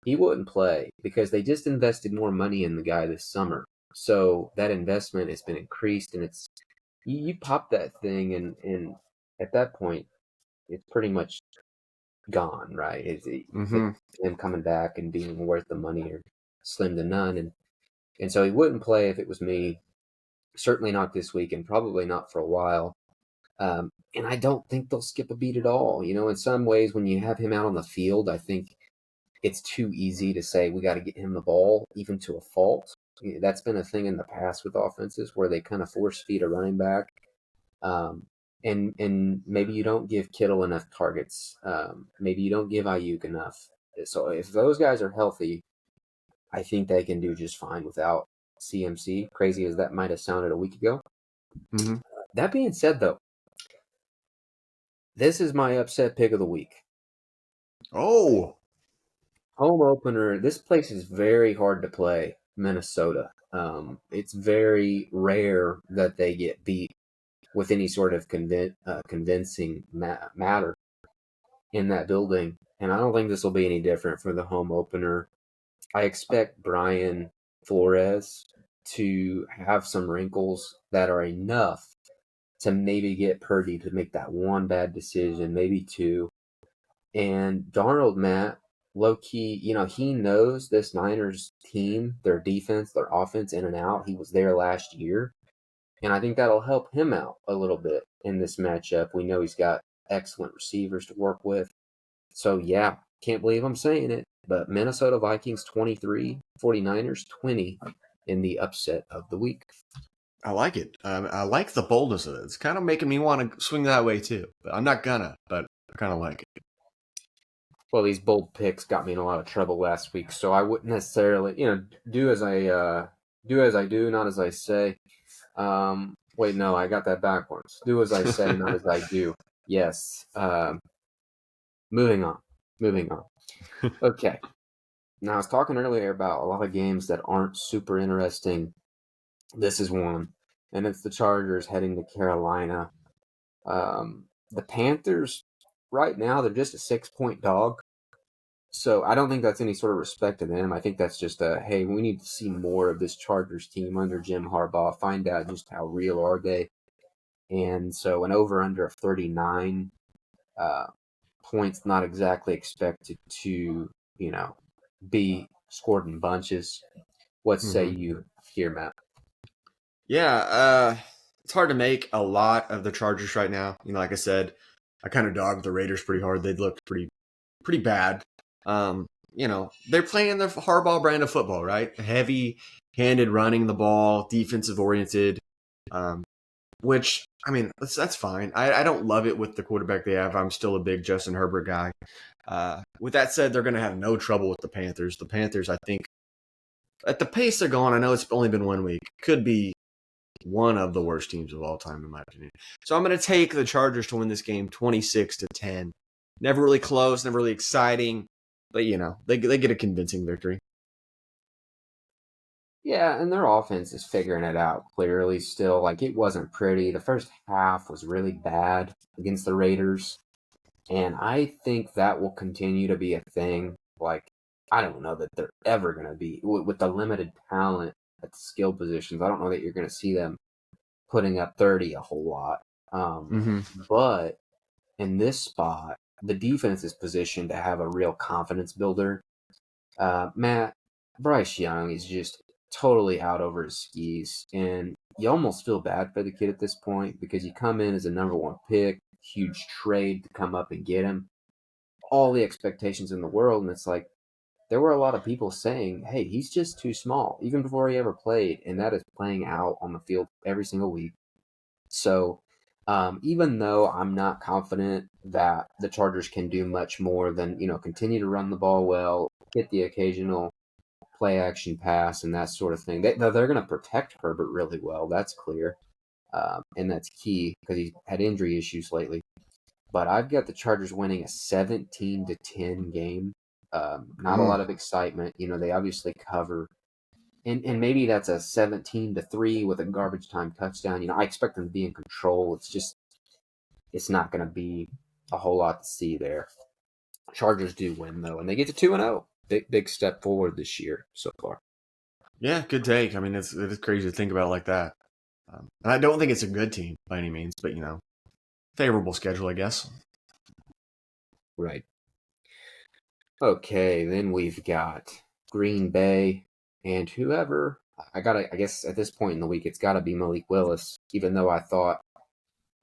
he wouldn't play because they just invested more money in the guy this summer. So that investment has been increased, and it's you pop that thing, and at that point, it's pretty much gone, right? Him coming back and being worth the money or slim to none, and so he wouldn't play if it was me. Certainly not this week, and probably not for a while. And I don't think they'll skip a beat at all. In some ways, when you have him out on the field, I think it's too easy to say we got to get him the ball, even to a fault. That's been a thing in the past with offenses where they kind of force feed a running back, and maybe you don't give Kittle enough targets. Maybe you don't give Ayuk enough. So if those guys are healthy, I think they can do just fine without CMC. Crazy as that might have sounded a week ago. That being said, though, this is my upset pick of the week. Oh. Home opener. This place is very hard to play, Minnesota. It's very rare that they get beat with any sort of convincing matter in that building. And I don't think this will be any different for the home opener. I expect Brian Flores to have some wrinkles that are enough to maybe get Purdy to make that one bad decision, maybe two. And Darnold, Matt, low key, he knows this Niners team, their defense, their offense in and out. He was there last year. And I think that'll help him out a little bit in this matchup. We know he's got excellent receivers to work with. So, yeah, can't believe I'm saying it. But Minnesota Vikings 23, 49ers 20 in the upset of the week. I like it. I like the boldness of it. It's kind of making me want to swing that way too. But I'm not gonna, but I kind of like it. Well, these bold picks got me in a lot of trouble last week, so I wouldn't necessarily, do as I do, not as I say. Wait, no, I got that backwards. Do as I say, not as I do. Yes. Moving on. Okay. Now, I was talking earlier about a lot of games that aren't super interesting. This is one, and it's the Chargers heading to Carolina. The Panthers, right now, they're just a 6-point dog. So I don't think that's any sort of respect to them. I think that's just hey, we need to see more of this Chargers team under Jim Harbaugh, find out just how real are they. And so an over-under of 39 uh, points not exactly expected to, be scored in bunches. What say Mm-hmm. you here, Matt? Yeah, it's hard to make a lot of the Chargers right now. Like I said, I kind of dogged the Raiders pretty hard. They looked pretty bad. They're playing the Harbaugh brand of football, right? Heavy-handed running the ball, defensive oriented. Um, which I mean, that's fine. I don't love it with the quarterback they have. I'm still a big Justin Herbert guy. With that said, they're going to have no trouble with the Panthers. The Panthers, I think, at the pace they're going, I know it's only been 1 week, could be one of the worst teams of all time, in my opinion. So I'm going to take the Chargers to win this game 26-10. Never really close, never really exciting, but they get a convincing victory. Yeah, and their offense is figuring it out clearly still. Like, it wasn't pretty. The first half was really bad against the Raiders, and I think that will continue to be a thing. Like, I don't know that they're ever going to be, with the limited talent at the skill positions, I don't know that you're going to see them putting up 30 a whole lot. Mm-hmm. But in this spot, the defense is positioned to have a real confidence builder. Matt, Bryce Young is just totally out over his skis, and you almost feel bad for the kid at this point because you come in as a number one pick, huge trade to come up and get him, all the expectations in the world, and it's like there were a lot of people saying, "Hey, he's just too small," even before he ever played, and that is playing out on the field every single week. So, even though I'm not confident that the Chargers can do much more than continue to run the ball well, get the occasional play action pass and that sort of thing. They're going to protect Herbert really well. That's clear. And that's key because he's had injury issues lately. But I've got the Chargers winning a 17-10 game. Not a lot of excitement. They obviously cover. And maybe that's a 17-3 with a garbage time touchdown. I expect them to be in control. It's not going to be a whole lot to see there. Chargers do win though, and they get to 2-0. Big step forward this year so far. Yeah, good take. I mean, it is crazy to think about it like that. And I don't think it's a good team by any means, but favorable schedule, I guess. Right. Okay, then we've got Green Bay and whoever. I guess at this point in the week, it's got to be Malik Willis, even though I thought,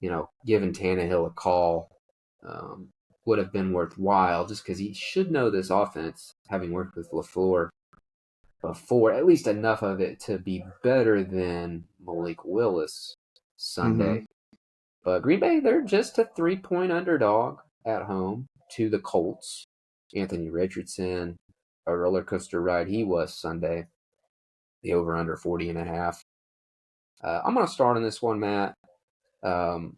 giving Tannehill a call would have been worthwhile just because he should know this offense, having worked with LaFleur before, at least enough of it to be better than Malik Willis Mm-hmm. Sunday. But Green Bay, they're just a 3-point underdog at home to the Colts. Anthony Richardson, a roller coaster ride he was Sunday. The over under 40.5. I'm going to start on this one, Matt. Um,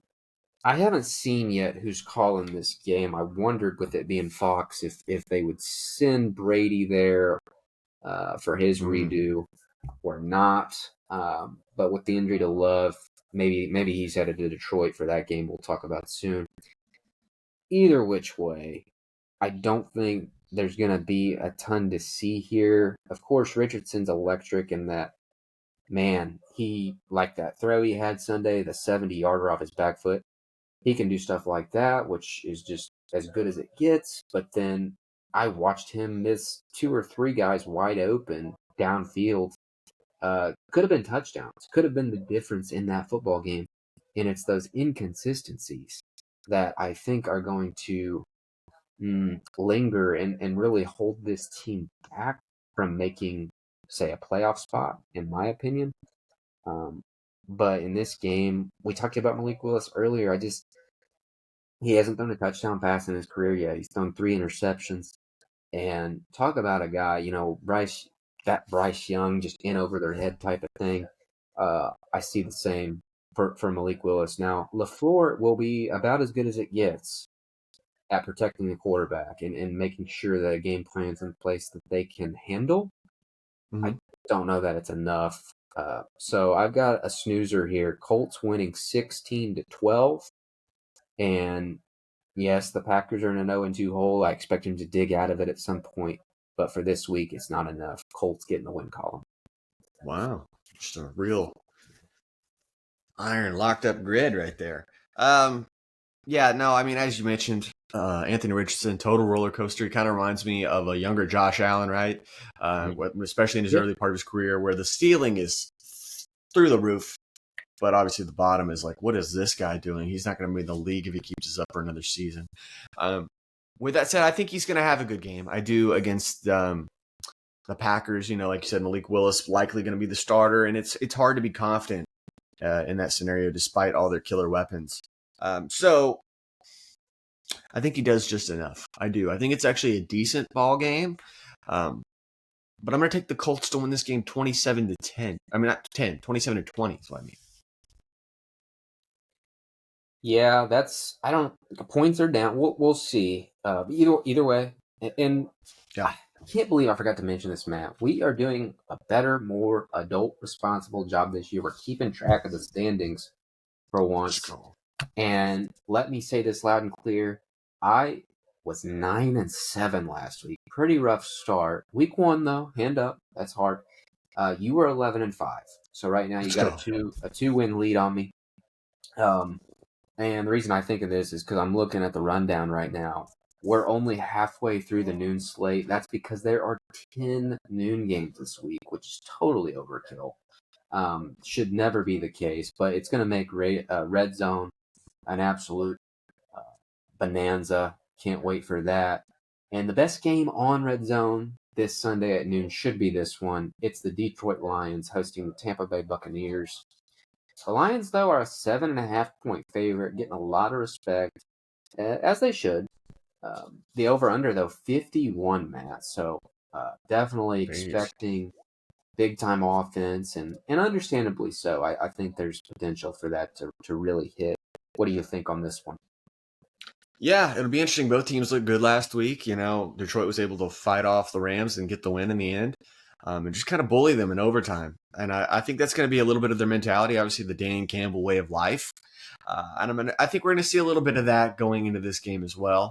I haven't seen yet who's calling this game. I wondered with it being Fox if they would send Brady there for his Mm. redo or not. But with the injury to Love, maybe he's headed to Detroit for that game. We'll talk about soon. Either which way, I don't think there's going to be a ton to see here. Of course, Richardson's electric in that, man, he, like that throw he had Sunday, the 70-yarder off his back foot. He can do stuff like that, which is just as good as it gets. But then I watched him miss two or three guys wide open downfield. Could have been touchdowns, could have been the difference in that football game. And it's those inconsistencies that I think are going to linger and really hold this team back from making, say, a playoff spot, in my opinion. Um, but in this game, we talked about Malik Willis earlier. He hasn't thrown a touchdown pass in his career yet. He's thrown 3 interceptions. And talk about a guy, that Bryce Young, just in over their head type of thing. I see the same for Malik Willis. Now, LaFleur will be about as good as it gets at protecting the quarterback and making sure that a game plan's in place that they can handle. Mm-hmm. I don't know that it's enough. So I've got a snoozer here. Colts winning 16-12. And yes, the Packers are in an 0-2 hole. I expect them to dig out of it at some point. But for this week, it's not enough. Colts getting the win column. Wow, just a real iron locked up grid right there. Yeah, no, I mean, as you mentioned, Anthony Richardson, total roller coaster. He kind of reminds me of a younger Josh Allen, right? Especially in his Yep. early part of his career, where the ceiling is through the roof, but obviously the bottom is like, what is this guy doing? He's not going to be in the league if he keeps us up for another season. Um, with that said, I think he's going to have a good game. I do against the Packers. Like you said, Malik Willis likely going to be the starter, and it's hard to be confident in that scenario despite all their killer weapons. So I think he does just enough. I do. I think it's actually a decent ball game. But I'm going to take the Colts to win this game 27-10. I mean, not 10, 27-20 is what I mean. Yeah, I don't. The points are down. We'll see. Either way, and Yeah. I can't believe I forgot to mention this, Matt. We are doing a better, more adult, responsible job this year. We're keeping track of the standings for once. And let me say this loud and clear: I was 9-7 last week. Pretty rough start. Week 1 though, hand up. That's hard. You were 11-5. So right now you got a 2-win lead on me. And the reason I think of this is because I'm looking at the rundown right now. We're only halfway through the noon slate. That's because there are 10 noon games this week, which is totally overkill. Should never be the case, but it's going to make Red Zone an absolute uh, bonanza. Can't wait for that. And the best game on Red Zone this Sunday at noon should be this one. It's the Detroit Lions hosting the Tampa Bay Buccaneers. The Lions, though, are a 7.5-point favorite, getting a lot of respect, as they should. The over-under, though, 51, Matt. So definitely expecting big-time offense, and understandably so. I think there's potential for that to really hit. What do you think on this one? Yeah, it'll be interesting. Both teams looked good last week. Detroit was able to fight off the Rams and get the win in the end, and just kind of bully them in overtime. And I think that's going to be a little bit of their mentality, obviously the Dan Campbell way of life. And I think we're going to see a little bit of that going into this game as well.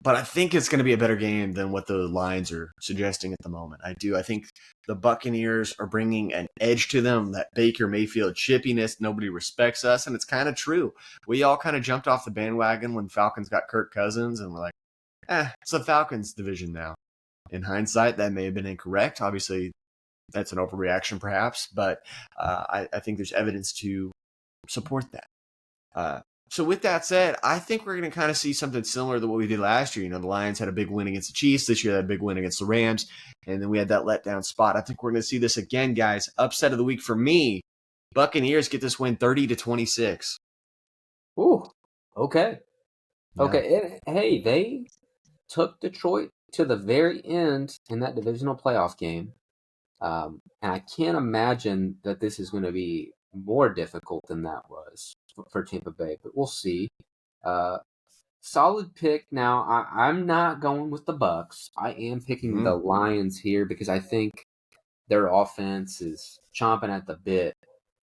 But I think it's going to be a better game than what the lines are suggesting at the moment. I do. I think the Buccaneers are bringing an edge to them, that Baker Mayfield chippiness. Nobody respects us, and it's kind of true. We all kind of jumped off the bandwagon when Falcons got Kirk Cousins, and we're like, it's the Falcons division now. In hindsight, that may have been incorrect. Obviously, that's an overreaction perhaps, but I think there's evidence to support that. So with that said, I think we're going to kind of see something similar to what we did last year. The Lions had a big win against the Chiefs. This year they had a big win against the Rams. And then we had that letdown spot. I think we're going to see this again, guys. Upset of the week for me. Buccaneers get this win 30-26. Ooh, okay. Yeah. Okay. And, hey, they took Detroit to the very end in that divisional playoff game. And I can't imagine that this is going to be more difficult than that was for Tampa Bay, but we'll see. Solid pick. Now, I'm not going with the Bucs. I am picking the Lions here because I think their offense is chomping at the bit.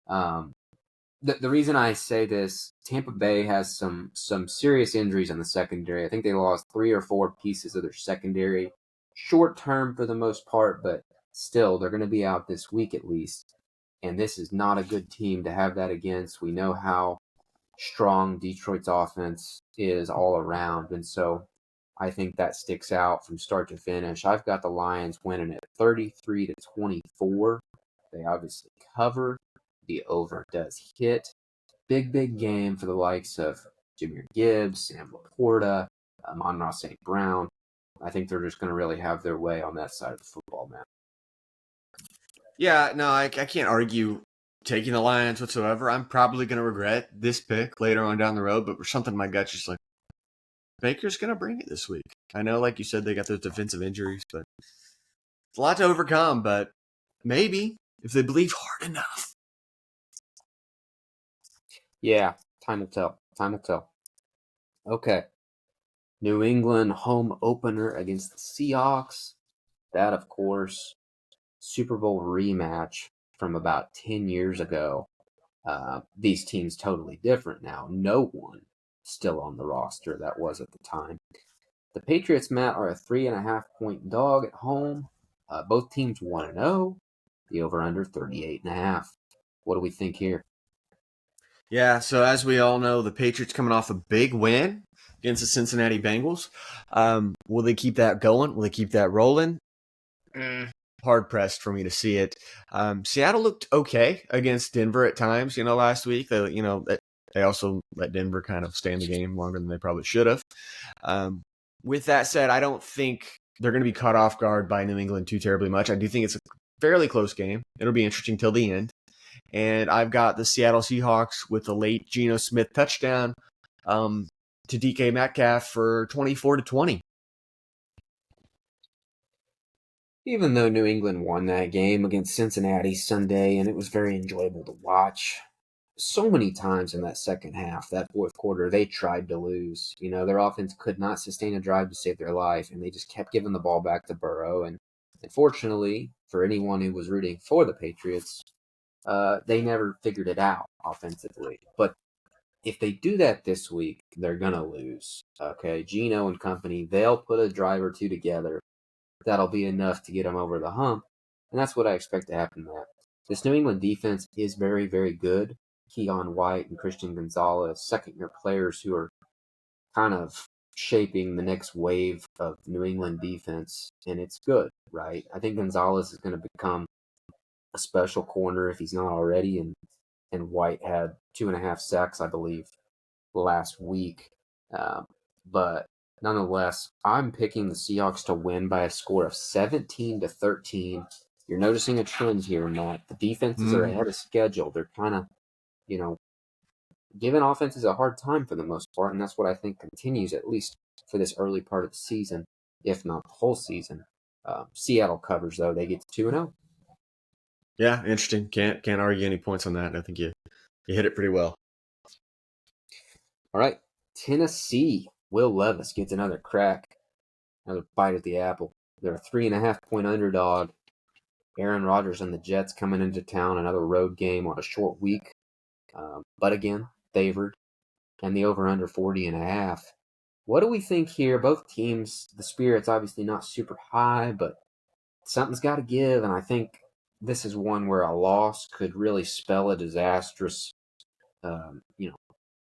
The reason I say this, Tampa Bay has some serious injuries in the secondary. I think they lost 3 or 4 pieces of their secondary, short term for the most part, but still, they're going to be out this week at least. And this is not a good team to have that against. We know how strong Detroit's offense is all around. And so I think that sticks out from start to finish. I've got the Lions winning at 33-24. They obviously cover. The over does hit. Big game for the likes of Jahmyr Gibbs, Sam Laporta, Amon-Ra St. Brown. I think they're just going to really have their way on that side of the football, man. Yeah, no, I can't argue taking the Lions whatsoever. I'm probably going to regret this pick later on down the road, but for something in my gut's just like, Baker's going to bring it this week. I know, like you said, they got those defensive injuries, but it's a lot to overcome, but maybe if they believe hard enough. Yeah, time will tell. Time will tell. Okay. New England home opener against the Seahawks. That, of course, Super Bowl rematch from about 10 years ago. These teams totally different now. No one still on the roster that was at the time. The Patriots, Matt, are a 3.5-point dog at home. Both teams 1-0. The over-under 38.5. What do we think here? Yeah, so as we all know, the Patriots coming off a big win against the Cincinnati Bengals. Will they keep that going? Will they keep that rolling? Hard pressed for me to see it. Seattle looked okay against Denver at times. Last week they also let Denver kind of stay in the game longer than they probably should have. Um, with that said, I don't think they're going to be caught off guard by New England too terribly much. I do think it's a fairly close game. It'll be interesting till the end. And I've got the Seattle Seahawks with a late Geno Smith touchdown to DK Metcalf for 24-20. Even though New England won that game against Cincinnati Sunday, and it was very enjoyable to watch, so many times in that second half, that fourth quarter, they tried to lose. Their offense could not sustain a drive to save their life, and they just kept giving the ball back to Burrow. And unfortunately, for anyone who was rooting for the Patriots, they never figured it out offensively. But if they do that this week, they're going to lose. Okay, Geno and company, they'll put a drive or two together. That'll be enough to get them over the hump. And that's what I expect to happen there. This New England defense is very, very good. Keon White and Christian Gonzalez, second-year players who are kind of shaping the next wave of New England defense, and it's good, right? I think Gonzalez is going to become a special corner if he's not already, and White had 2.5 sacks, I believe, last week. But nonetheless, I'm picking the Seahawks to win by a score of 17-13. You're noticing a trend here, Matt. The defenses are ahead of schedule. They're kind of, giving offenses a hard time for the most part, and that's what I think continues at least for this early part of the season, if not the whole season. Seattle covers though; they get to 2-0. Yeah, interesting. Can't argue any points on that. I think you hit it pretty well. All right, Tennessee. Will Levis gets another crack, another bite at the apple. They're a 3.5-point underdog. Aaron Rodgers and the Jets coming into town, another road game on a short week, but again favored, and the over/under 40.5. What do we think here? Both teams, the spirit's obviously not super high, but something's got to give, and I think this is one where a loss could really spell a disastrous, um, you know,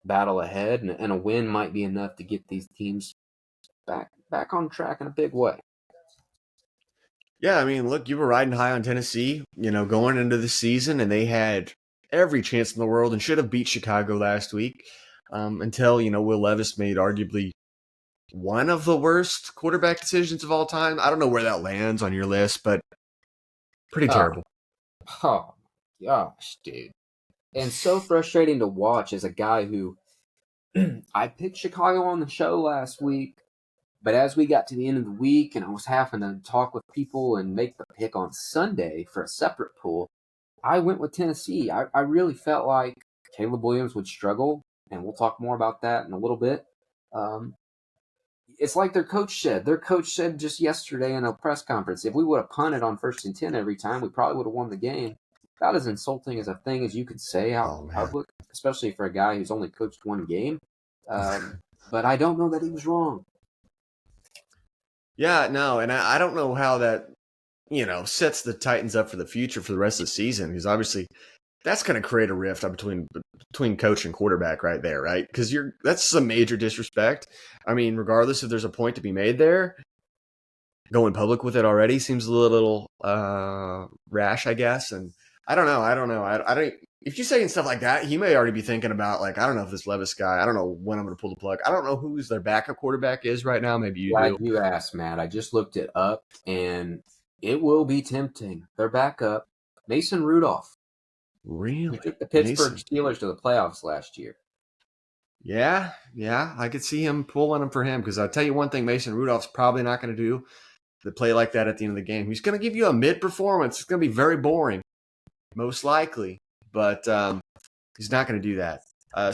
battle ahead, and a win might be enough to get these teams back on track in a big way. Yeah, I mean, look, you were riding high on Tennessee, going into the season, and they had every chance in the world and should have beat Chicago last week until, Will Levis made arguably one of the worst quarterback decisions of all time. I don't know where that lands on your list, but pretty terrible. Oh my gosh, dude. And so frustrating to watch as a guy who I picked Chicago on the show last week, but as we got to the end of the week and I was having to talk with people and make the pick on Sunday for a separate pool, I went with Tennessee. I really felt like Caleb Williams would struggle, and we'll talk more about that in a little bit. Um, it's like their coach said. Their coach said just yesterday in a press conference, if we would have punted on 1st and 10 every time, we probably would have won the game. About as insulting as a thing as you could say out in public, especially for a guy who's only coached one game. But I don't know that he was wrong. Yeah, no, and I don't know how that, sets the Titans up for the future for the rest of the season, because obviously that's going to create a rift between coach and quarterback right there, right? Because that's some major disrespect. I mean, regardless if there's a point to be made there, going public with it already seems a little rash, I guess. And I don't know. I don't. If you're saying stuff like that, he may already be thinking about, like, I don't know if this Levis guy, I don't know when I'm going to pull the plug. I don't know who's their backup quarterback is right now. Maybe you Glad do. you asked, Matt. I just looked it up, and it will be tempting. Their backup, Mason Rudolph. Really? He took the Pittsburgh Mason. Steelers to the playoffs last year. Yeah, I could see him pulling him for him, because I'll tell you one thing, Mason Rudolph's probably not going to do the play like that at the end of the game. He's going to give you a mid performance. It's going to be very boring, most likely, but he's not going to do that.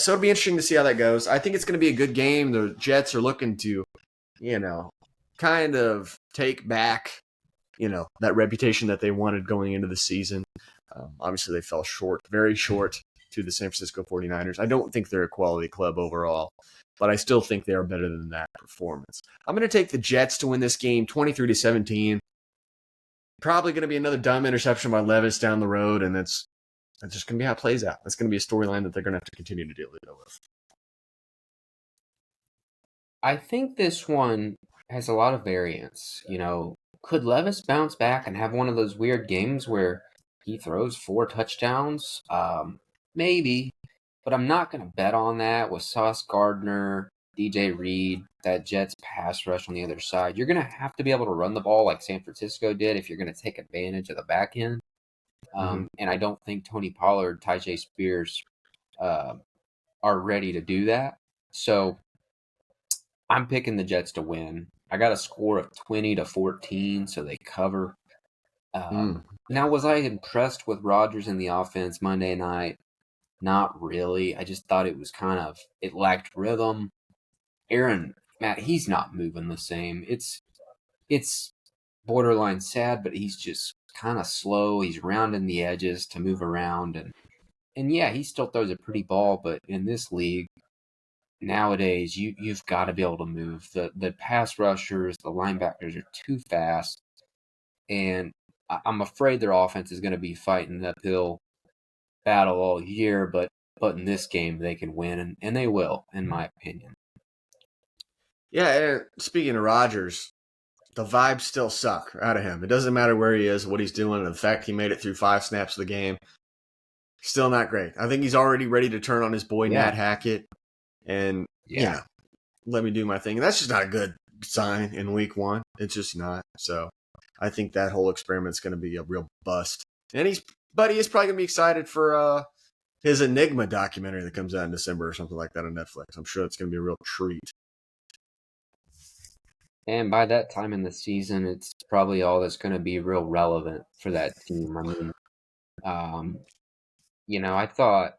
So it'll be interesting to see how that goes. I think it's going to be a good game. The Jets are looking to, kind of take back, that reputation that they wanted going into the season. Obviously, they fell short, very short, to the San Francisco 49ers. I don't think they're a quality club overall, but I still think they are better than that performance. I'm going to take the Jets to win this game 23-17. Probably going to be another dumb interception by Levis down the road, and that's That's just going to be how it plays out. That's going to be a storyline that they're going to have to continue to deal with. I think this one has a lot of variance. Could Levis bounce back and have one of those weird games where he throws 4 touchdowns? Maybe, but I'm not going to bet on that with Sauce Gardner, DJ Reed, that Jets pass rush on the other side. You're going to have to be able to run the ball like San Francisco did if you're going to take advantage of the back end. And I don't think Tony Pollard, Tyjae Spears are ready to do that. So I'm picking the Jets to win. I got a score of 20-14, so they cover. Now, was I impressed with Rodgers in the offense Monday night? Not really. I just thought it was it lacked rhythm. Matt, he's not moving the same. It's borderline sad, but he's just kind of slow. He's rounding the edges to move around, and yeah, he still throws a pretty ball, but in this league nowadays, you've got to be able to move. The pass rushers, the linebackers are too fast, and I'm afraid their offense is going to be fighting the uphill battle all year, but in this game they can win, and they will, in my opinion. Yeah, speaking of Rodgers, the vibes still suck out of him. It doesn't matter where he is, what he's doing, and the fact he made it through 5 snaps of the game. Still not great. I think he's already ready to turn on his boy Nat Hackett and let me do my thing. And that's just not a good sign in week 1. It's just not. So I think that whole experiment's going to be a real bust. And he's probably going to be excited for his Enigma documentary that comes out in December or something like that on Netflix. I'm sure it's going to be a real treat. And by that time in the season, it's probably all that's going to be real relevant for that team. I mean, I thought,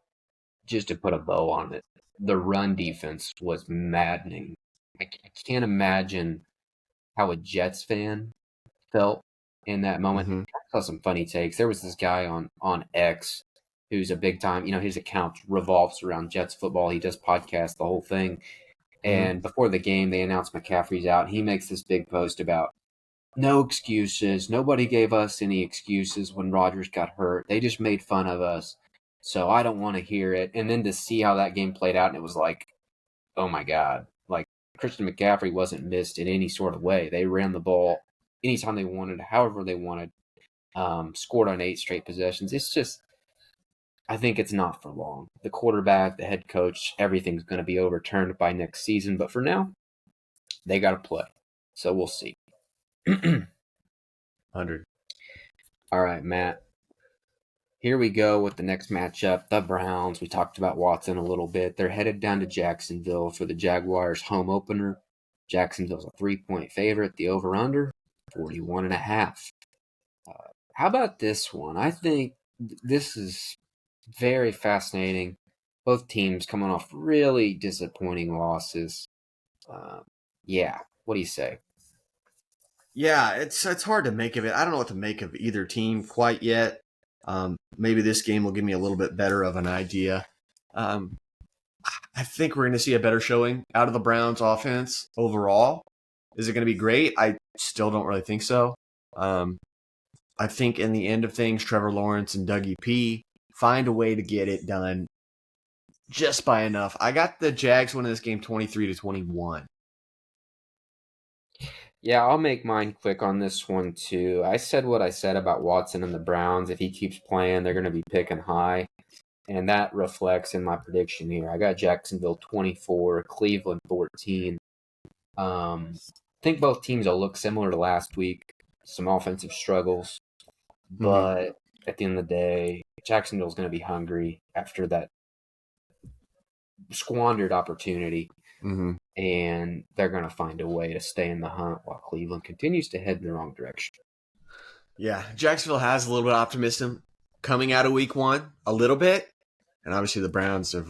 just to put a bow on it, the run defense was maddening. I can't imagine how a Jets fan felt in that moment. Mm-hmm. I saw some funny takes. There was this guy on X who's a big time, his account revolves around Jets football. He does podcasts, the whole thing. And before the game, they announced McCaffrey's out. He makes this big post about no excuses. Nobody gave us any excuses when Rodgers got hurt. They just made fun of us. So I don't want to hear it. And then to see how that game played out, and it was like, oh my God. Like, Christian McCaffrey wasn't missed in any sort of way. They ran the ball anytime they wanted, however they wanted, scored on 8 straight possessions. It's just, I think it's not for long. The quarterback, the head coach, everything's going to be overturned by next season. But for now, they got to play. So we'll see. 100. All right, Matt. Here we go with the next matchup. The Browns. We talked about Watson a little bit. They're headed down to Jacksonville for the Jaguars home opener. Jacksonville's a 3-point favorite. The over-under, 41.5. How about this one? I think this is very fascinating. Both teams coming off really disappointing losses. What do you say? Yeah, it's hard to make of it. I don't know what to make of either team quite yet. Maybe this game will give me a little bit better of an idea. I think we're going to see a better showing out of the Browns offense overall. Is it going to be great? I still don't really think so. I think in the end of things, Trevor Lawrence and Dougie P find a way to get it done just by enough. I got the Jags winning this game 23-21. Yeah, I'll make mine quick on this one too. I said what I said about Watson and the Browns. If he keeps playing, they're going to be picking high. And that reflects in my prediction here. I got Jacksonville 24, Cleveland 14. I think both teams will look similar to last week. Some offensive struggles. But at the end of the day, Jacksonville's going to be hungry after that squandered opportunity. And they're going to find a way to stay in the hunt while Cleveland continues to head in the wrong direction. Yeah, Jacksonville has a little bit of optimism coming out of week 1, a little bit. And obviously the Browns are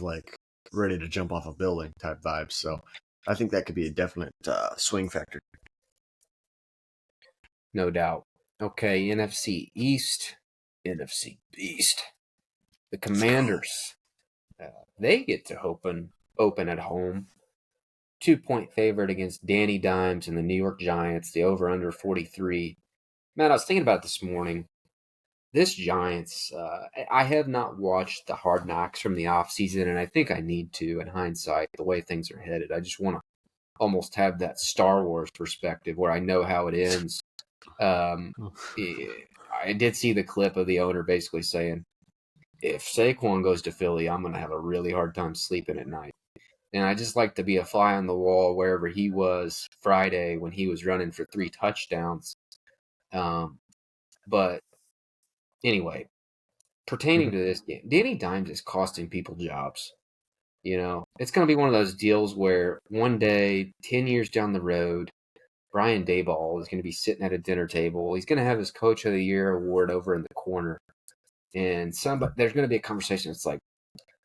ready to jump off a building type vibes. So I think that could be a definite swing factor. No doubt. Okay, NFC East, NFC Beast. The Commanders, they get to open at home. 2-point favorite against Danny Dimes and the New York Giants. The over-under 43. Matt, I was thinking about it this morning. this Giants, I have not watched the Hard Knocks from the offseason, and I think I need to in hindsight, the way things are headed. I just want to almost have that Star Wars perspective where I know how it ends. I did see the clip of the owner basically saying, if Saquon goes to Philly, I'm going to have a really hard time sleeping at night. And I just like to be a fly on the wall wherever he was Friday when he was running for 3 touchdowns. But anyway, pertaining to this game, Danny Dimes is costing people jobs. It's going to be one of those deals where one day, 10 years down the road, Brian Daboll is going to be sitting at a dinner table. He's going to have his Coach of the Year award over in the corner. And there's going to be a conversation that's like,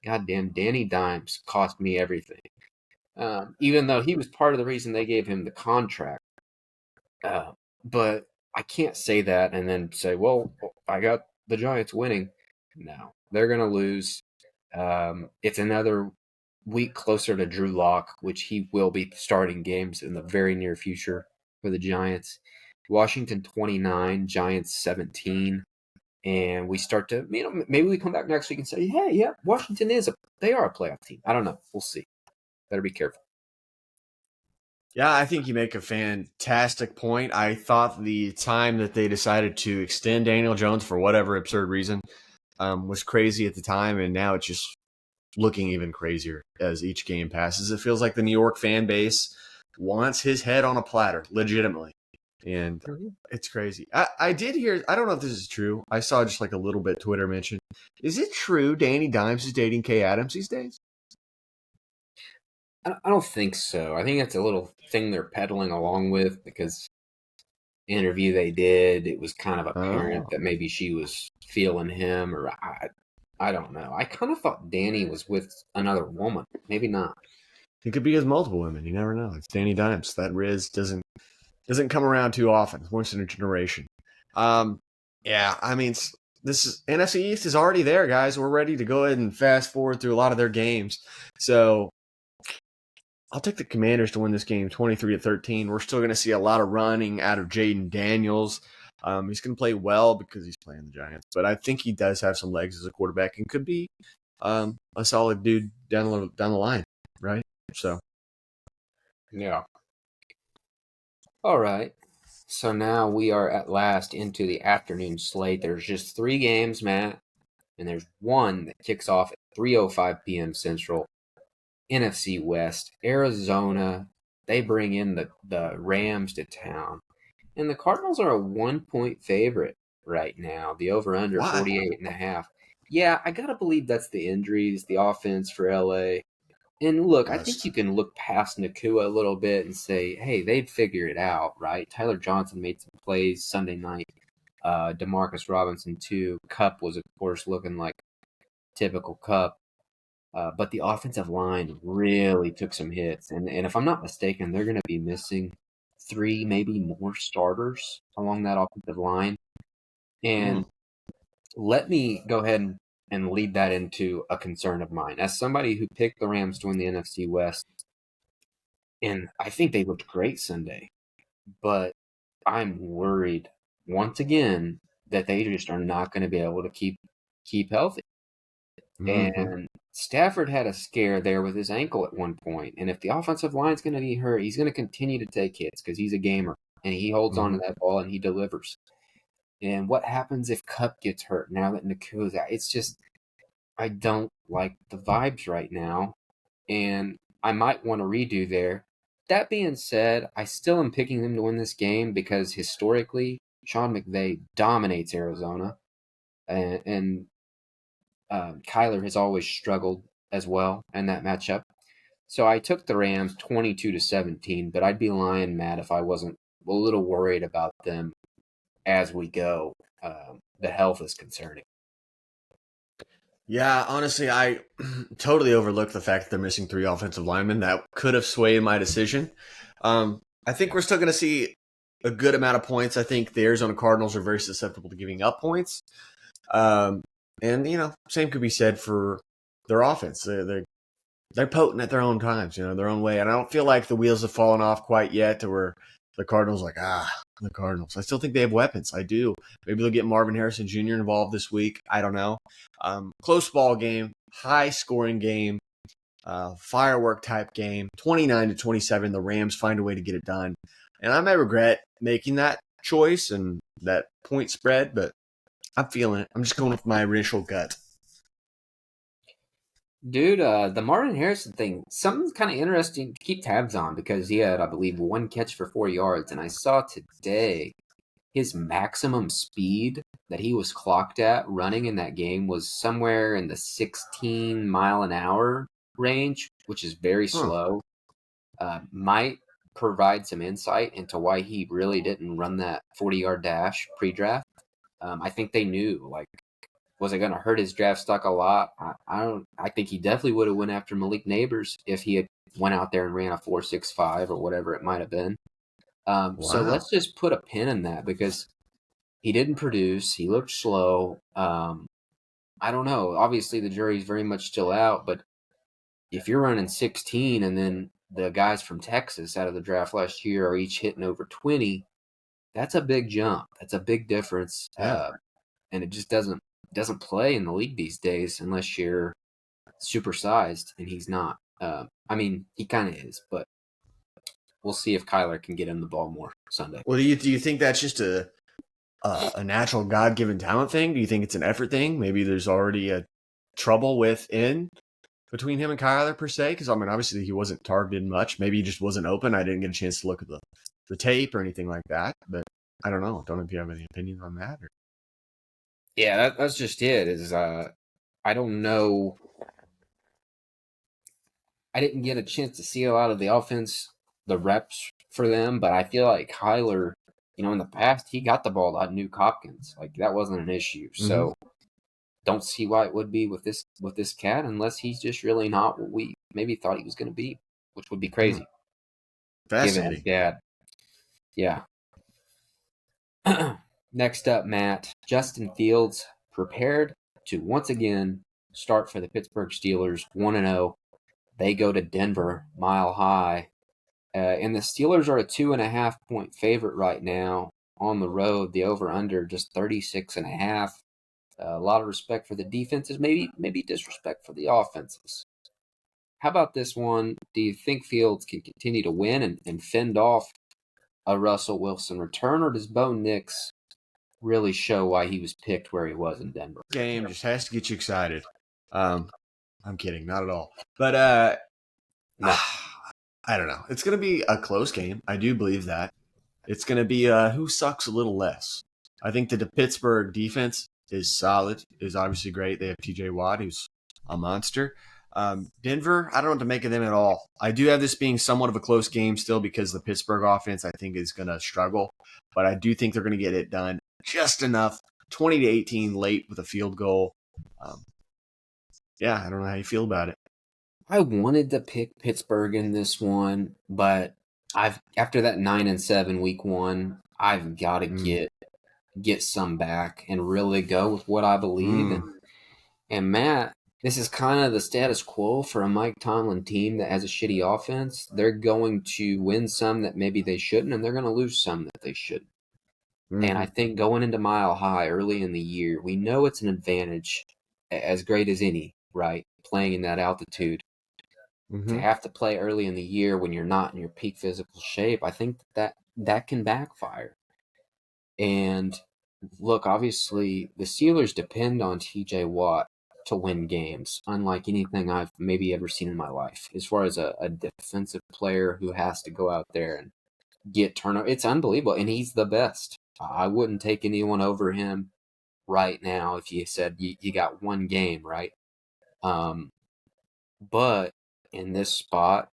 goddamn, Danny Dimes cost me everything. Even though he was part of the reason they gave him the contract. But I can't say that and then say, well, I got the Giants winning. No, they're going to lose. It's another week closer to Drew Lock, which he will be starting games in the very near future for the Giants. Washington 29, Giants 17. And we start to, maybe we come back next week and say, hey, yeah, Washington they are a playoff team. I don't know. We'll see. Better be careful. Yeah, I think you make a fantastic point. I thought the time that they decided to extend Daniel Jones for whatever absurd reason was crazy at the time, and now it's just looking even crazier as each game passes. It feels like the New York fan base wants his head on a platter, legitimately. And it's crazy. I did hear, I don't know if this is true. I saw just like a little bit Twitter mention. Is it true Danny Dimes is dating Kay Adams these days? I don't think so. I think that's a little thing they're peddling along with because the interview they did, it was kind of apparent that maybe she was feeling him, or I don't know. I kind of thought Danny was with another woman. Maybe not. It could be with multiple women. You never know. It's Danny Dimes. That Riz doesn't come around too often. It's once in a generation. Yeah, I mean, this is NFC East is already there, guys. We're ready to go ahead and fast forward through a lot of their games. So I'll take the Commanders to win this game 23-13. We're still going to see a lot of running out of Jaden Daniels. He's going to play well because he's playing the Giants. But I think he does have some legs as a quarterback and could be a solid dude down the line, right? So, yeah. All right. So now we are at last into the afternoon slate. There's just 3 games, Matt, and there's one that kicks off at 3:05 p.m. Central. NFC West, Arizona, they bring in the Rams to town. And the Cardinals are a 1-point favorite right now. The over-under 48.5. Yeah, I got to believe that's the injuries, the offense for LA. And look, I think you can look past Nakua a little bit and say, hey, they'd figure it out, right? Tyler Johnson made some plays Sunday night. DeMarcus Robinson, too. Kupp was, of course, looking like typical Kupp. But the offensive line really took some hits. And if I'm not mistaken, they're going to be missing 3, maybe more starters along that offensive line. And let me go ahead and lead that into a concern of mine. As somebody who picked the Rams to win the NFC West, and I think they looked great Sunday, but I'm worried once again that they just are not going to be able to keep healthy. And Stafford had a scare there with his ankle at one point. And if the offensive line's going to be hurt, he's going to continue to take hits because he's a gamer. And he holds on to that ball and he delivers. And what happens if Kupp gets hurt now that Nakua's out? It's just, I don't like the vibes right now. And I might want to redo there. That being said, I still am picking them to win this game because historically, Sean McVay dominates Arizona. And Kyler has always struggled as well in that matchup. So I took the Rams 22-17, but I'd be lying, Matt, if I wasn't a little worried about them as we go. The health is concerning. Yeah, honestly, I totally overlooked the fact that they're missing 3 offensive linemen. That could have swayed my decision. I think we're still going to see a good amount of points. I think the Arizona Cardinals are very susceptible to giving up points. And, same could be said for their offense. They're potent at their own times, their own way. And I don't feel like the wheels have fallen off quite yet to where the Cardinals are like, The Cardinals. I still think they have weapons. I do. Maybe they'll get Marvin Harrison Jr. involved this week. I don't know. Close ball game, high scoring game, firework type game. 29-27. The Rams find a way to get it done, and I may regret making that choice and that point spread, but I'm feeling it. I'm just going with my initial gut. Dude, the Marvin Harrison thing, something's kind of interesting to keep tabs on because he had, I believe, one catch for 4 yards. And I saw today his maximum speed that he was clocked at running in that game was somewhere in the 16 mile an hour range, which is very Huh. slow. Might provide some insight into why he really didn't run that 40-yard dash pre-draft. I think they knew, like, was it going to hurt his draft stock a lot? I don't. I think he definitely would have went after Malik Neighbors if he had went out there and ran a 4.65 or whatever it might have been. So Wow. let's just put a pin in that because he didn't produce. He looked slow. I don't know. Obviously, the jury's very much still out. But if you're running 16 and then the guys from Texas out of the draft last year are each hitting over 20, that's a big jump. That's a big difference. Yeah. And it just doesn't play in the league these days unless you're supersized, and he's not. I mean, he kind of is, but we'll see if Kyler can get him the ball more Sunday. Well, do you think that's just a natural God given talent thing? Do you think it's an effort thing? Maybe there's already a trouble within between him and Kyler per se? Because I mean, obviously he wasn't targeted much. Maybe he just wasn't open. I didn't get a chance to look at the tape or anything like that. But I don't know. Don't know if you have any opinion on that. Or... Yeah, that's just it. Is I don't know. I didn't get a chance to see a lot of the offense, the reps for them, but I feel like Kyler, in the past he got the ball to Nuke Hopkins. Like that wasn't an issue. Mm-hmm. So don't see why it would be with this cat unless he's just really not what we maybe thought he was going to be, which would be crazy given his Fascinating. dad. Yeah. Next up, Matt, Justin Fields prepared to once again start for the Pittsburgh Steelers 1-0. They go to Denver, Mile High. And the Steelers are a 2.5-point favorite right now on the road. The over-under just 36.5. A lot of respect for the defenses, maybe disrespect for the offenses. How about this one? Do you think Fields can continue to win and fend off a Russell Wilson return, or does Bo Nix really show why he was picked where he was in Denver? Game just has to get you excited. I'm kidding, not at all. But No. I don't know. It's going to be a close game. I do believe that. It's going to be who sucks a little less. I think that the Pittsburgh defense is solid, is obviously great. They have TJ Watt, who's a monster. Denver, I don't know what to make of them at all. I do have this being somewhat of a close game still because the Pittsburgh offense, I think, is going to struggle. But I do think they're going to get it done just enough. 20-18 late with a field goal. Yeah, I don't know how you feel about it. I wanted to pick Pittsburgh in this one, but after that 9-7 week one, I've got to Mm. get some back and really go with what I believe. Mm. And Matt, this is kind of the status quo for a Mike Tomlin team that has a shitty offense. They're going to win some that maybe they shouldn't, and they're going to lose some that they shouldn't. And I Mm-hmm. think going into Mile High early in the year, we know it's an advantage as great as any, right? Playing in that altitude. To Mm-hmm. have to play early in the year when you're not in your peak physical shape, I think that can backfire. And look, obviously, the Steelers depend on TJ Watt to win games, unlike anything I've maybe ever seen in my life. As far as a defensive player who has to go out there and get turnover, it's unbelievable, and he's the best. I wouldn't take anyone over him right now if you said you got one game, right? Um, but in this spot,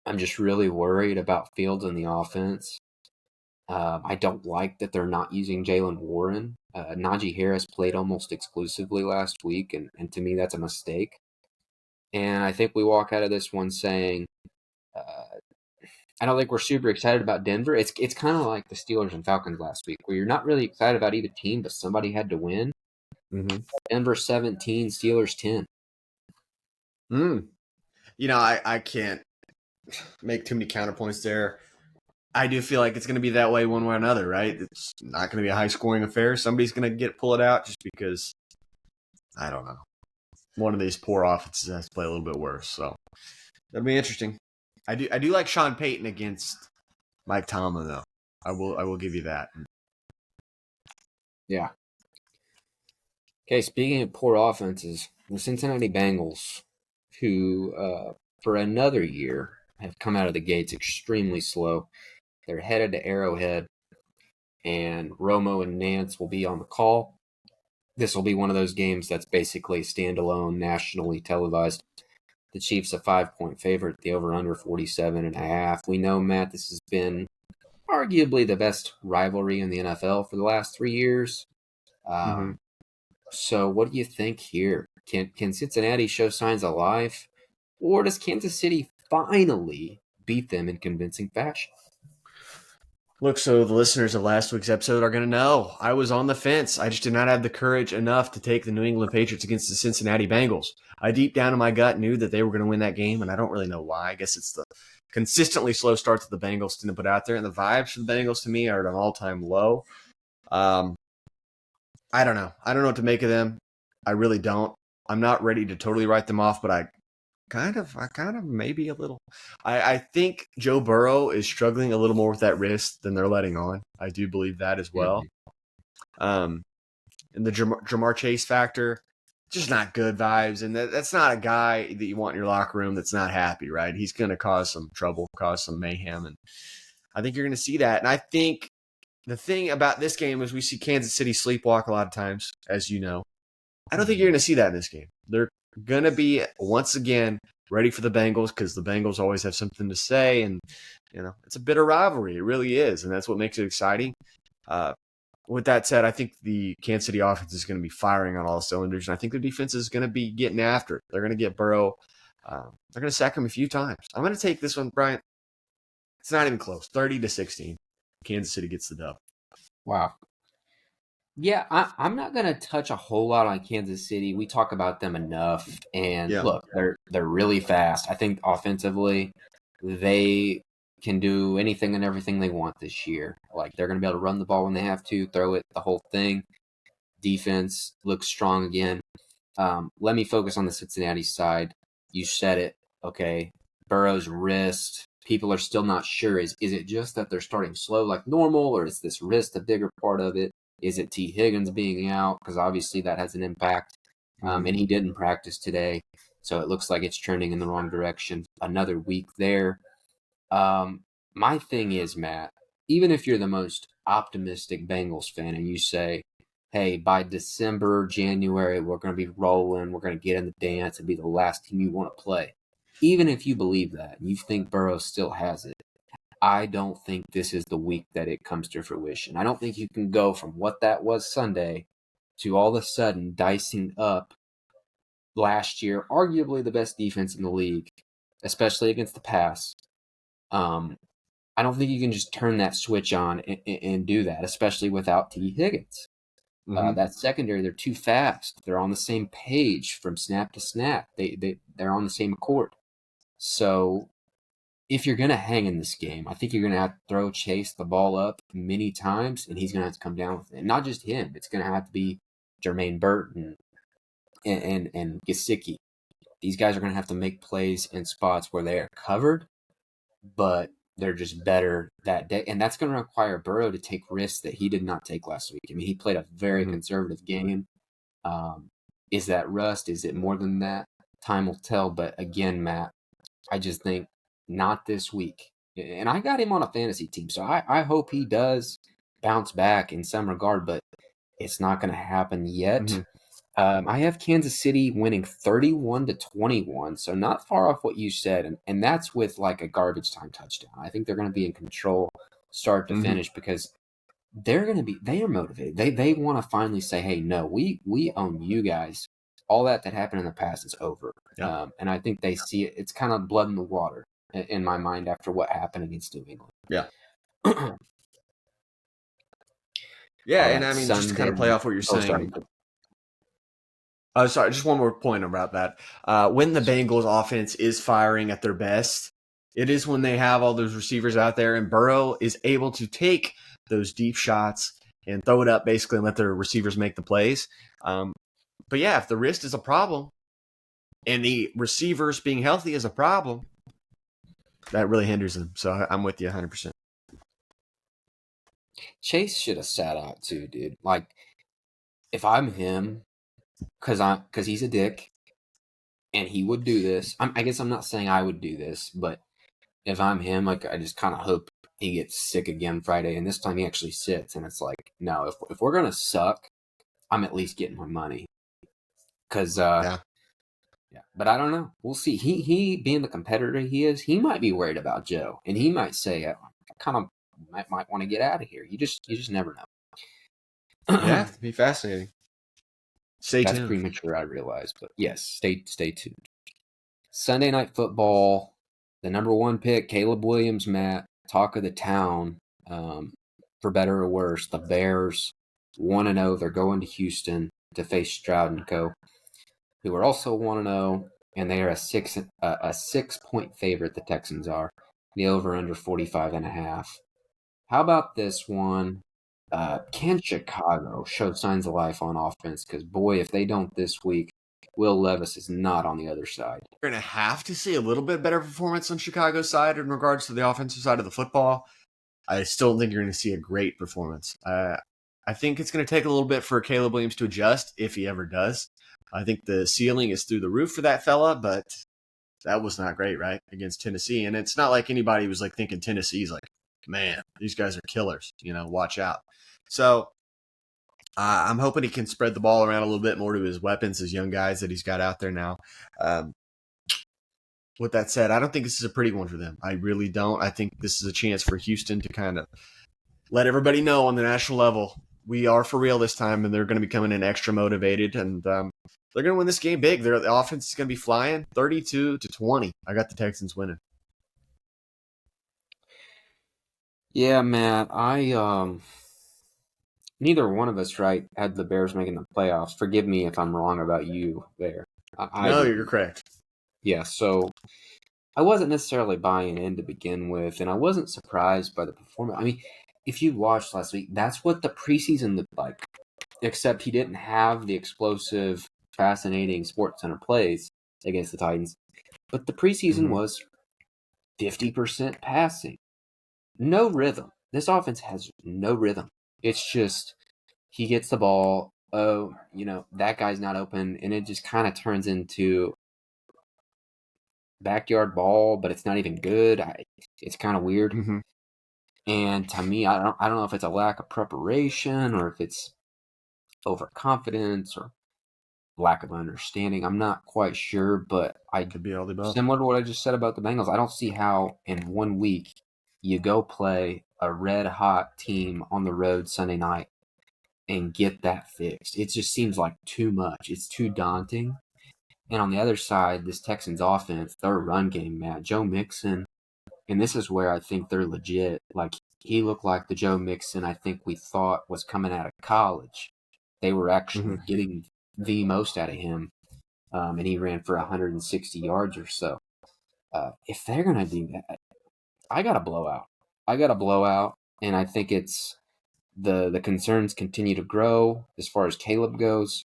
I'm just really worried about Fields in the offense. I don't like that they're not using Jalen Warren. Najee Harris played almost exclusively last week, and to me, that's a mistake. And I think we walk out of this one saying, uh, I don't think we're super excited about Denver. It's kind of like the Steelers and Falcons last week, where you're not really excited about either team, but somebody had to win. Mm-hmm. Denver 17, Steelers 10. Mm. I can't make too many counterpoints there. I do feel like it's going to be that way one way or another, right? It's not going to be a high scoring affair. Somebody's going to pull it out just because, I don't know. One of these poor offenses has to play a little bit worse. So that'll be interesting. I do like Sean Payton against Mike Tomlin, though. I will give you that. Yeah. Okay, speaking of poor offenses, the Cincinnati Bengals, who for another year have come out of the gates extremely slow. They're headed to Arrowhead, and Romo and Nance will be on the call. This will be one of those games that's basically standalone, nationally televised. The Chiefs a 5-point favorite, the over-under 47.5. We know, Matt, this has been arguably the best rivalry in the NFL for the last 3 years. Mm-hmm. So what do you think here? Can Cincinnati show signs of life, or does Kansas City finally beat them in convincing fashion? Look, so the listeners of last week's episode are going to know I was on the fence. I just did not have the courage enough to take the New England Patriots against the Cincinnati Bengals. I deep down in my gut knew that they were going to win that game, and I don't really know why. I guess it's the consistently slow starts that the Bengals didn't put out there, and the vibes for the Bengals to me are at an all-time low. I don't know. I don't know what to make of them. I really don't. I'm not ready to totally write them off, but I kind of maybe a little. I think Joe Burrow is struggling a little more with that wrist than they're letting on. I do believe that as well. And the Jamar Chase factor, just not good vibes. And that's not a guy that you want in your locker room that's not happy, right? He's going to cause some trouble, cause some mayhem. And I think you're going to see that. And I think the thing about this game is we see Kansas City sleepwalk a lot of times, as you know. I don't think you're going to see that in this game. They're going to be, once again, ready for the Bengals because the Bengals always have something to say. And, it's a bitter rivalry. It really is. And that's what makes it exciting. With that said, I think the Kansas City offense is going to be firing on all cylinders. And I think the defense is going to be getting after it. They're going to get Burrow. They're going to sack him a few times. I'm going to take this one, Brian. It's not even close. 30-16. Kansas City gets the dub. Wow. Yeah, I'm not gonna touch a whole lot on Kansas City. We talk about them enough, and look, they're really fast. I think offensively, they can do anything and everything they want this year. Like they're gonna be able to run the ball when they have to, throw it, the whole thing. Defense looks strong again. Let me focus on the Cincinnati side. You said it, okay. Burrow's wrist. People are still not sure. Is it just that they're starting slow like normal, or is this wrist a bigger part of it? Is it T. Higgins being out? Because obviously that has an impact. And he didn't practice today. So it looks like it's trending in the wrong direction. Another week there. My thing is, Matt, even if you're the most optimistic Bengals fan and you say, hey, by December, January, we're going to be rolling, we're going to get in the dance and be the last team you want to play. Even if you believe that and you think Burrow still has it, I don't think this is the week that it comes to fruition. I don't think you can go from what that was Sunday to all of a sudden dicing up last year, arguably the best defense in the league, especially against the pass. I don't think you can just turn that switch on and do that, especially without T. Higgins. That secondary, they're too fast. They're on the same page from snap to snap. They're on the same accord. So if you're going to hang in this game, I think you're going to have to throw Chase the ball up many times, and he's going to have to come down with it. And not just him. It's going to have to be Jermaine Burton and Gesicki. These guys are going to have to make plays in spots where they are covered, but they're just better that day. And that's going to require Burrow to take risks that he did not take last week. I mean, he played a very conservative game. Is that rust? Is it more than that? Time will tell. But again, Matt, I just think not this week. And I got him on a fantasy team, so I hope he does bounce back in some regard, but it's not going to happen yet. I have Kansas City winning 31-21, so not far off what you said, and that's with like a garbage time touchdown. I think they're going to be in control start to finish because they are motivated. They want to finally say, hey, no, we own you guys. All that happened in the past is over. Yeah. And I think they see it. It's kind of blood in the water in my mind after what happened against New England. Yeah. Yeah, and I mean, just to kind of play off what you're saying. Sorry, just one more point about that. When the Bengals offense is firing at their best, It is when they have all those receivers out there, and Burrow is able to take those deep shots and throw it up basically and let their receivers make the plays. But yeah, if the wrist is a problem and the receivers being healthy is a problem, that really hinders them. So I'm with you 100%. Chase should have sat out too, dude. Like, if I'm him, because he's a dick and he would do this. I guess I'm not saying I would do this, but if I'm him, like, I just kind of hope he gets sick again Friday, and this time he actually sits. And it's like, no, if we're gonna suck, I'm at least getting my money. Because Yeah. yeah, but I don't know. We'll see. He being the competitor he is, he might be worried about Joe, and he might say, I kind of might want to get out of here. You just never Yeah, know. it'd be fascinating. Stay That's tuned. premature, I realize, but yes, stay tuned. Sunday Night Football, the number one pick, Caleb Williams, Matt, talk of the town, for better or worse. The Bears 1-0. They're going to Houston to face Stroud and Co., who are also 1-0, and they are a 6-point favorite. The Texans are. The over under 45.5. How about this one? Can Chicago show signs of life on offense? Because, boy, if they don't this week, Will Levis is not on the other side. We're going to have to see a little bit better performance on Chicago's side in regards to the offensive side of the football. I still don't think you're going to see a great performance. I think it's going to take a little bit for Caleb Williams to adjust, if he ever does. I think the ceiling is through the roof for that fella, but that was not great, right, against Tennessee. And it's not like anybody was like thinking Tennessee's like, man, these guys are killers. Watch out. So I'm hoping he can spread the ball around a little bit more to his weapons, his young guys that he's got out there now. With that said, I don't think this is a pretty one for them. I really don't. I think this is a chance for Houston to kind of let everybody know on the national level we are for real this time, and they're going to be coming in extra motivated, and they're going to win this game big. Their offense is going to be flying 32-20. I got the Texans winning. Yeah, Matt, neither one of us, right, had the Bears making the playoffs. Forgive me if I'm wrong about you there. I No, did. you're correct. Yeah, so I wasn't necessarily buying in to begin with, and I wasn't surprised by the performance. I mean, if you watched last week, that's what the preseason looked like, except he didn't have the explosive, fascinating SportsCenter plays against the Titans. But the preseason Mm-hmm. was 50% passing. No rhythm. This offense has no rhythm. It's just he gets the ball, oh, that guy's not open, and it just kind of turns into backyard ball, but it's not even good. It's kind of weird. Mm-hmm. And to me, I don't know if it's a lack of preparation or if it's overconfidence or lack of understanding. I'm not quite sure, but Could be all the above. similar to what I just said about the Bengals, I don't see how in 1 week you go play a red hot team on the road Sunday night and get that fixed. It just seems like too much. It's too daunting. And on the other side, this Texans offense, their run game, Matt, Joe Mixon, and this is where I think they're legit. Like, he looked like the Joe Mixon I think we thought was coming out of college. They were actually Mm-hmm. getting the most out of him, and he ran for 160 yards or so. If they're going to do that, I got a blowout. And I think it's the concerns continue to grow as far as Caleb goes.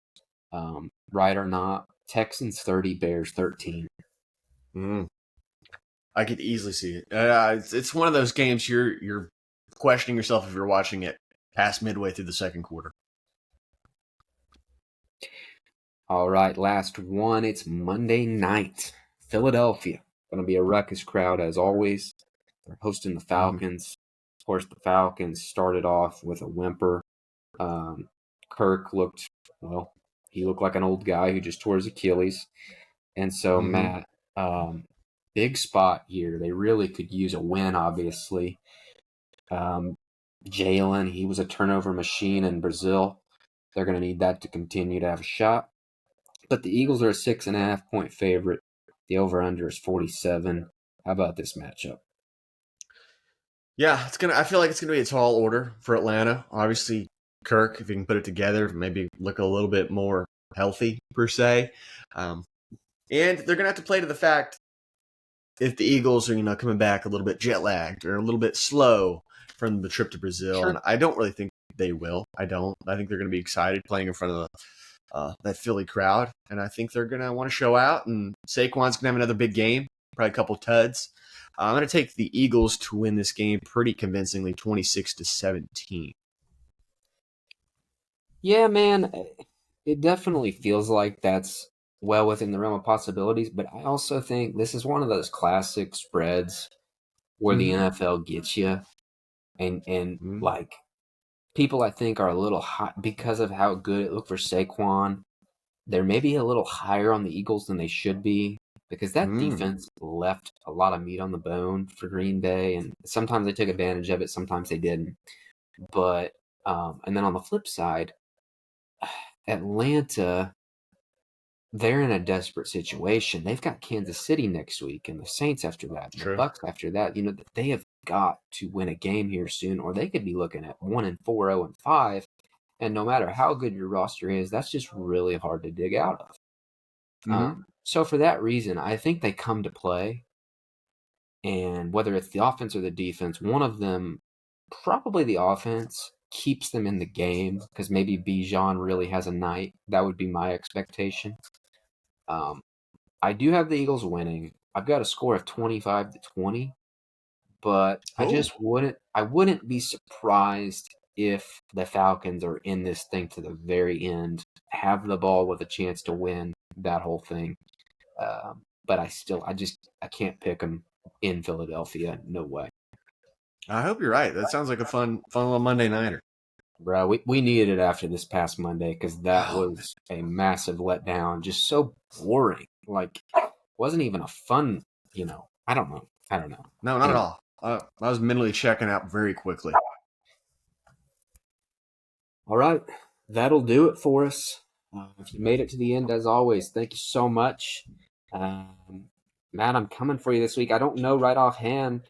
Right or not, Texans 30, Bears 13. Mm-hmm. I could easily see it. It's one of those games you're questioning yourself if you're watching it past midway through the second quarter. All right, last one. It's Monday night. Philadelphia. Going to be a ruckus crowd as always. They're hosting the Mm-hmm. Falcons. Of course, the Falcons started off with a whimper. Kirk he looked like an old guy who just tore his Achilles. And so, Mm-hmm. Matt, big spot here. They really could use a win, obviously. Jalen, he was a turnover machine in Brazil. They're going to need that to continue to have a shot. But the Eagles are a 6.5-point favorite. The over-under is 47. How about this matchup? Yeah, I feel like it's gonna be a tall order for Atlanta. Obviously, Kirk, if he can put it together, maybe look a little bit more healthy per se. And they're gonna have to play to the fact if the Eagles are coming back a little bit jet lagged or a little bit slow from the trip to Brazil, and Sure. I don't really think they will. I don't. I think they're going to be excited playing in front of that Philly crowd, and I think they're going to want to show out. And Saquon's going to have another big game, probably a couple tuds. I'm going to take the Eagles to win this game pretty convincingly, 26-17. Yeah, man, it definitely feels like that's well within the realm of possibilities, but I also think this is one of those classic spreads where the Mm-hmm. NFL gets you, and Mm-hmm. like people I think are a little hot because of how good it looked for Saquon. They're maybe a little higher on the Eagles than they should be because that Mm. defense left a lot of meat on the bone for Green Bay, and sometimes they took advantage of it, sometimes they didn't. But and then on the flip side, Atlanta, they're in a desperate situation. They've got Kansas City next week and the Saints after that and the True. Bucs after that. They have got to win a game here soon, or they could be looking at 1-4, 0-5. And no matter how good your roster is, that's just really hard to dig out of. Mm-hmm. So for that reason, I think they come to play. And whether it's the offense or the defense, one of them, probably the offense, keeps them in the game because maybe Bijan really has a night. That would be my expectation. Um, I do have the Eagles winning. I've got a score of 25-20, but Oh. I wouldn't be surprised if the Falcons are in this thing to the very end, have the ball with a chance to win that whole thing. But I can't pick them in Philadelphia. No way. I hope you're right. That sounds like a fun little Monday nighter. Bro, we needed it after this past Monday because that Oh, was a massive letdown. Just so boring. Like, wasn't even a fun, I don't know. I don't know. no, not at Anyway, all. I was mentally checking out very quickly. all right. That'll do it for us. If you made it to the end, as always, thank you so much. Um, Matt, I'm coming for you this week. I don't know right offhand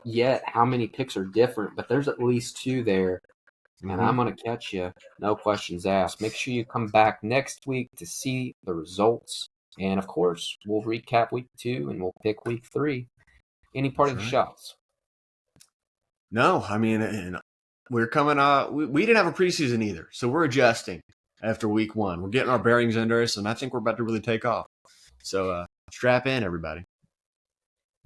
yet how many picks are different, but there's at least two there, and Mm-hmm. I'm going to catch you. No questions asked. Make sure you come back next week to see the results. And of course, we'll recap week 2 and we'll pick week 3. Any That's parting right. shots? No, I mean, and we're coming. We didn't have a preseason either, so we're adjusting after week 1. We're getting our bearings under us, and I think we're about to really take off. So strap in, everybody.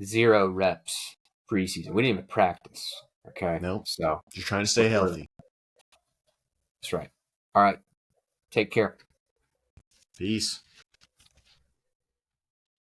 0 reps preseason. We didn't even practice. Okay, Nope, so just trying to stay healthy. that's right. All right. Take care. Peace.